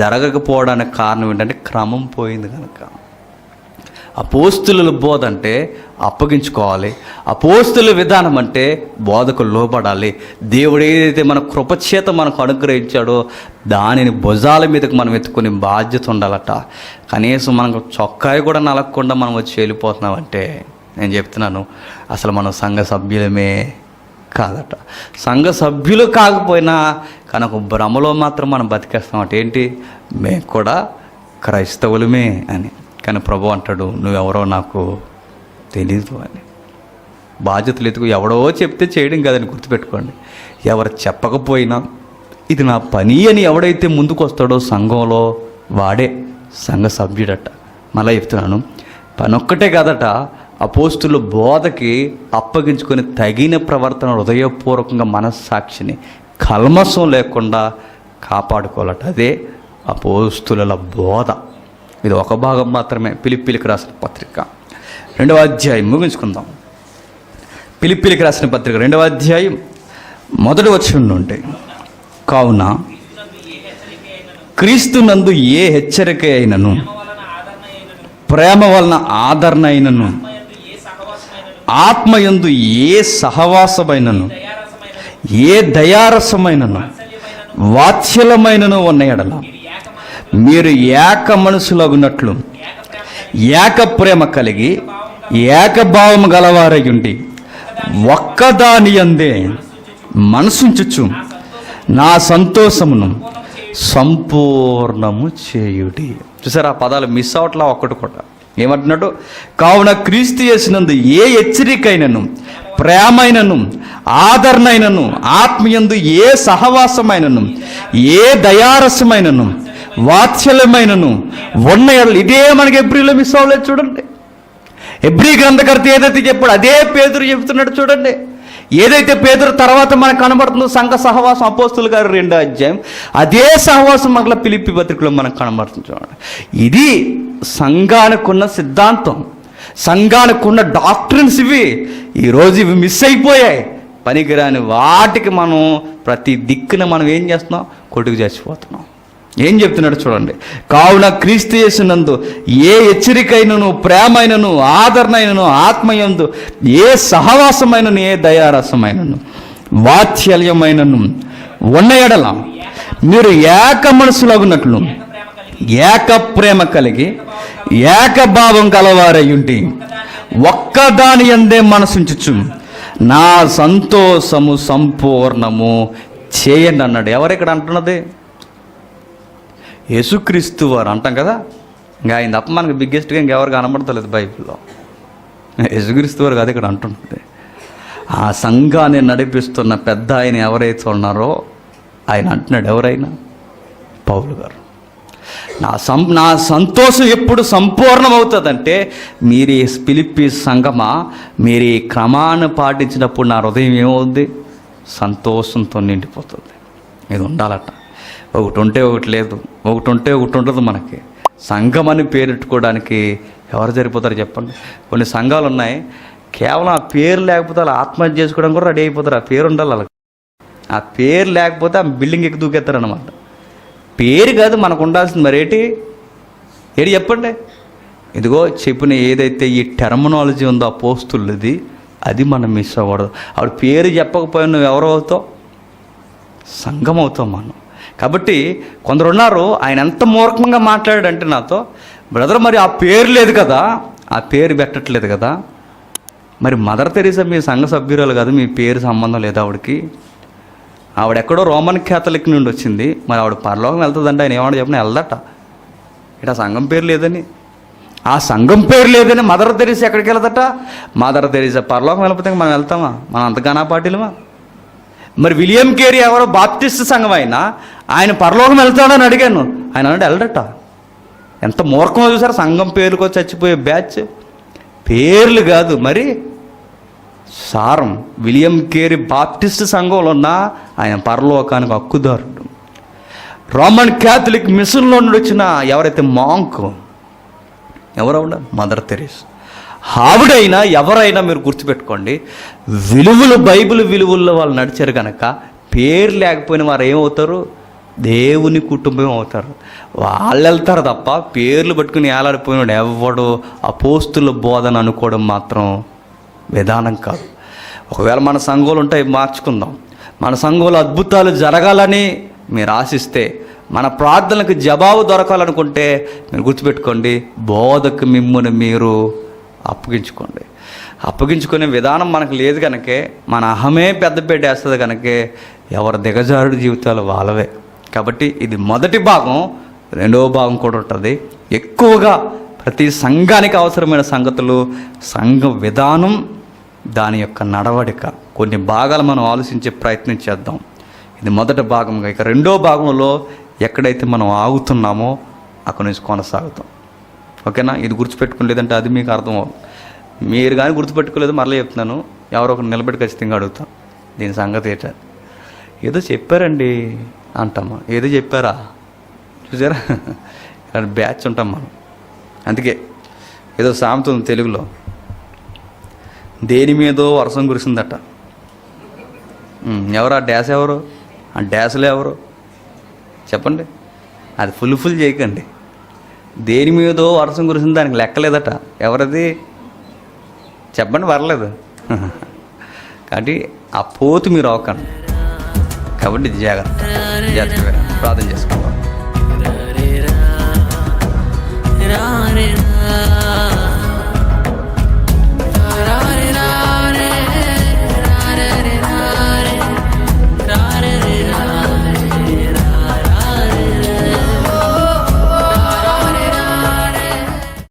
జరగకపోవడానికి కారణం ఏంటంటే క్రమం పోయింది కనుక. అపోస్తుల బోధ అంటే అప్పగించుకోవాలి, అపోస్తుల విధానం అంటే బోధకు లోబడాలి. దేవుడు ఏదైతే మన కృపచేత మనకు అనుగ్రహించాడో దానిని భుజాల మీదకి మనం ఎత్తుకునే బాధ్యత ఉండాలట. కనీసం మనకు చొక్కాయి కూడా నలగకుండా మనం వచ్చి వెళ్ళిపోతున్నామంటే, నేను చెప్తున్నాను, అసలు మనం సంఘ సభ్యులమే కాదట. సంఘ సభ్యులు కాకపోయినా కనుక భ్రమలో మాత్రం మనం బతికేస్తామట. ఏంటి? మేము కూడా క్రైస్తవులమే అని. కానీ ప్రభు అంటాడు, నువ్వెవరో నాకు తెలీదు అని. బాధ్యతలు ఎత్తుకు ఎవడో చెప్తే చేయడం కాదని గుర్తుపెట్టుకోండి. ఎవరు చెప్పకపోయినా ఇది నా పని అని ఎవడైతే ముందుకు వస్తాడో సంఘంలో వాడే సంఘ సభ్యుడట. మళ్ళీ చెప్తున్నాను, పని ఒక్కటే కాదట, అపోస్తుల బోధకి అప్పగించుకొని తగిన ప్రవర్తన, హృదయపూర్వకంగా మనస్సాక్షిని కల్మషం లేకుండా కాపాడుకోవాలట. అదే అపోస్తుల బోధ. ఇది ఒక భాగం మాత్రమే. ఫిలిప్పీలకు రాసిన పత్రిక 2వ అధ్యాయం ముగించుకుందాం. ఫిలిప్పీలకు రాసిన పత్రిక 2వ అధ్యాయం 1వ వచనం నుండి, కావున క్రీస్తునందు ఏ హెచ్చరిక అయినను, ప్రేమ వలన ఆదరణ అయినను, ఆత్మయందు ఏ సహవాసమైనను, ఏ దయారసమైనను, వాత్సల్యమైనను ఉన్న ఎడల మీరు ఏక మనసులగునట్లు ఏక ప్రేమ కలిగి ఏకభావము గలవారయుండి ఒక్కదాని యందే మనసుంచుచు నా సంతోషమును సంపూర్ణము చేయుడి. చూసారా, ఆ పదాలు మిస్ అవట్లా ఒక్కటి కూడా. ఏమంటున్నాడు? కావున క్రీస్తు యేసునందు ఏ హెచ్చరికైనను, ప్రేమైనను, ఆదరణైనను, ఆత్మయందు ఏ సహవాసమైనను, ఏ దయారసమైనను, వాత్సల్యమైనను ఉన్న ఎడల, ఇదే మనకి ఎబ్రిలో మిస్ అవ్వలేదు. చూడండి, ఎబ్రీ గ్రంథకర్త ఏదైతే చెప్పాడు అదే పేతురు చెబుతున్నాడు. చూడండి, ఏదైతే పేతురు తర్వాత మనకు కనబడుతుందో సంఘ సహవాసం, అపోస్తుల గారు 2వ అధ్యాయం, అదే సహవాసం మరలా ఫిలిప్పీ పత్రికలో మనకు కనబడుతుంది. చూడండి, ఇది సంఘానికి ఉన్న సిద్ధాంతం, సంఘానికి ఉన్న డాక్ట్రిన్స్ ఇవి. ఈరోజు ఇవి మిస్ అయిపోయాయి. పనికిరాని వాటికి మనం ప్రతి దిక్కున మనం ఏం చేస్తున్నాం? కొట్టుకు చచ్చిపోతున్నాం. ఏం చెప్తున్నాడు చూడండి, కావున క్రీస్తు యేసునందు ఏ హెచ్చరికైనను, ప్రేమైనను, ఆదరణైనను, ఆత్మయందు ఏ సహవాసమైనను, ఏ దయారసమైనను, వాత్సల్యమైనను ఉన్న ఎడల మీరు ఏక మనసులగునట్లు ఏక ప్రేమ కలిగి ఏకభావం గలవారయుండి ఒక్కదాని యందే మనసుంచుచు నా సంతోషము సంపూర్ణము చేయండి అన్నాడు. ఎవరెక్కడ అంటున్నది? యేసుక్రీస్తు వారు అంటాం కదా. ఇంకా ఆయన తప్ప మనకు బిగ్గెస్ట్గా ఇంకెవరు కనబడతలేదు బైబిల్లో. యేసుక్రీస్తు వారు కాదు ఇక్కడ అంటున్నది. ఆ సంఘాన్ని నడిపిస్తున్న పెద్ద ఆయన ఎవరైతే ఉన్నారో ఆయన అంటున్నాడు. ఎవరైనా? పౌలు గారు. నా సంతోషం ఎప్పుడు సంపూర్ణమవుతుందంటే మీరు ఈ ఫిలిప్పీ సంగమా, మీరు ఈ క్రమాన్ని పాటించినప్పుడు నా హృదయం ఏమవుద్ది? సంతోషంతో నిండిపోతుంది. ఇది ఉండాలట. ఒకటి ఉంటే ఒకటి లేదు, ఒకటి ఉంటే ఒకటి ఉండదు. మనకి సంఘం అని పేరెట్టుకోవడానికి ఎవరు సరిపోతారు చెప్పండి? కొన్ని సంఘాలు ఉన్నాయి, కేవలం ఆ పేరు లేకపోతే వాళ్ళు ఆత్మహత్య చేసుకోవడం కూడా రెడీ అయిపోతారు. ఆ పేరు ఉండాలి వాళ్ళకి. ఆ పేరు లేకపోతే ఆ బిల్డింగ్ ఎక్కి దూకెత్తారనమాట. పేరు కాదు మనకు ఉండాల్సింది. మరి ఏంటి చెప్పండి? ఇదిగో చెప్పిన ఏదైతే ఈ టెర్మినాలజీ ఉందో అపోస్తులది, అది మనం మిస్ అవ్వకూడదు. ఆవిడ పేరు చెప్పకపోయినా నువ్వు ఎవరు అవుతావు? సంఘం అవుతాం మనం. కాబట్టి కొందరు ఉన్నారు, ఆయన ఎంత మూర్ఖంగా మాట్లాడాడంటే నాతో, బ్రదర్ మరి ఆ పేరు లేదు కదా, ఆ పేరు పెట్టట్లేదు కదా, మరి మదర్ తెరీసా మీ సంఘ సభ్యురాలు కాదు, మీ పేరు సంబంధం లేదు ఆవిడకి. ఆవిడెక్కడో రోమన్ క్యాథలిక్ నుండి వచ్చింది, మరి ఆవిడ పరలోకం వెళ్తుందంటే ఆయన ఏమన్నా చెప్పిన వెళ్దట. ఇట్లా సంఘం పేరు లేదని, ఆ సంఘం పేరు లేదని మదర్ తెరీసా ఎక్కడికి వెళ్దట? మదర్ తెరీసా పరలోకం వెళ్ళిపోతే మనం వెళ్తామా? మనం అంతగానా పాటిలమా? మరి విలియం కేరీ ఎవరో బాప్టిస్ట్ సంఘం అయినా ఆయన పరలోకం వెళ్తాడని అడిగాను, ఆయన అంటే వెళ్ళడట. ఎంత మూర్ఖమో చూసారు? సంఘం పేరుకో చచ్చిపోయే బ్యాచ్. పేర్లు కాదు మరి సారం. విలియం కేరీ బాప్టిస్ట్ సంఘంలో ఉన్న ఆయన పరలోకానికి హక్కుదారుడు. రోమన్ క్యాథలిక్ మిషన్లో నుండి వచ్చిన ఎవరైతే మాంక్, ఎవరవునా? Mother Teresa. ఆవిడైనా ఎవరైనా మీరు గుర్తుపెట్టుకోండి, విలువలు బైబిల్ విలువల్లో వాళ్ళు నడిచారు కనుక పేరు లేకపోయినా వారు ఏమవుతారు? దేవుని కుటుంబం అవుతారు. వాళ్ళు వెళ్తారు తప్ప పేర్లు పట్టుకుని ఏలాడిపోయినాడు ఎవడు అపోస్తుల బోధన అనుకోవడం మాత్రం విధానం కాదు. ఒకవేళ మన సంఘాలు ఉంటాయి, మార్చుకుందాం. మన సంఘంలో అద్భుతాలు జరగాలని మీరు ఆశిస్తే, మన ప్రార్థనలకు జవాబు దొరకాలనుకుంటే మీరు గుర్తుపెట్టుకోండి, బోధకు మిమ్ముని మీరు అప్పగించుకునే విధానం మనకు లేదు కనుకే, మన అహమే పెద్దపేట వేస్తుంది కనుకే ఎవరి దిగజారుడు జీవితాలు వాళ్ళవే. కాబట్టి ఇది మొదటి భాగం. రెండవ భాగం కూడా ఉంటుంది. ఎక్కువగా ప్రతి సంఘానికి అవసరమైన సంగతులు, సంఘ విధానం, దాని యొక్క నడవడిక, కొన్ని భాగాలు మనం ఆలోచించే ప్రయత్నం చేద్దాం. ఇది మొదటి భాగంగా. ఇక రెండో భాగంలో ఎక్కడైతే మనం ఆగుతున్నామో అక్కడి నుంచి కొనసాగుతాం. ఓకేనా? ఇది గుర్తుపెట్టుకోలేదంటే అది మీకు అర్థం అవుతుంది. మీరు కానీ గుర్తుపెట్టుకోలేదు, మరలా చెప్తున్నాను, ఎవరో ఒకరు నిలబెట్టి ఖచ్చితంగా అడుగుతాం, దీని సంగతి ఏంట? ఏదో చెప్పారండి అంటామా? ఏదో చెప్పారా? చూసారా? ఇలాంటి బ్యాచ్ ఉంటాం మనం. అందుకే ఏదో సామెత ఉంది తెలుగులో, దేని మీదో వర్షం కురిసిందట. ఎవరు ఆ డ్యాస్? ఎవరు ఆ డ్యాసులు? ఎవరు చెప్పండి? అది ఫుల్ చేయకండి. దేని మీదో వర్షం కురిసింది, దానికి లెక్కలేదట. ఎవరది చెప్పండి? పర్లేదు. కాబట్టి ఆ పోతు మీరు అవ్వకండి. కాబట్టి జాగ్రత్తగా ప్రార్థన చేసుకోవాలి.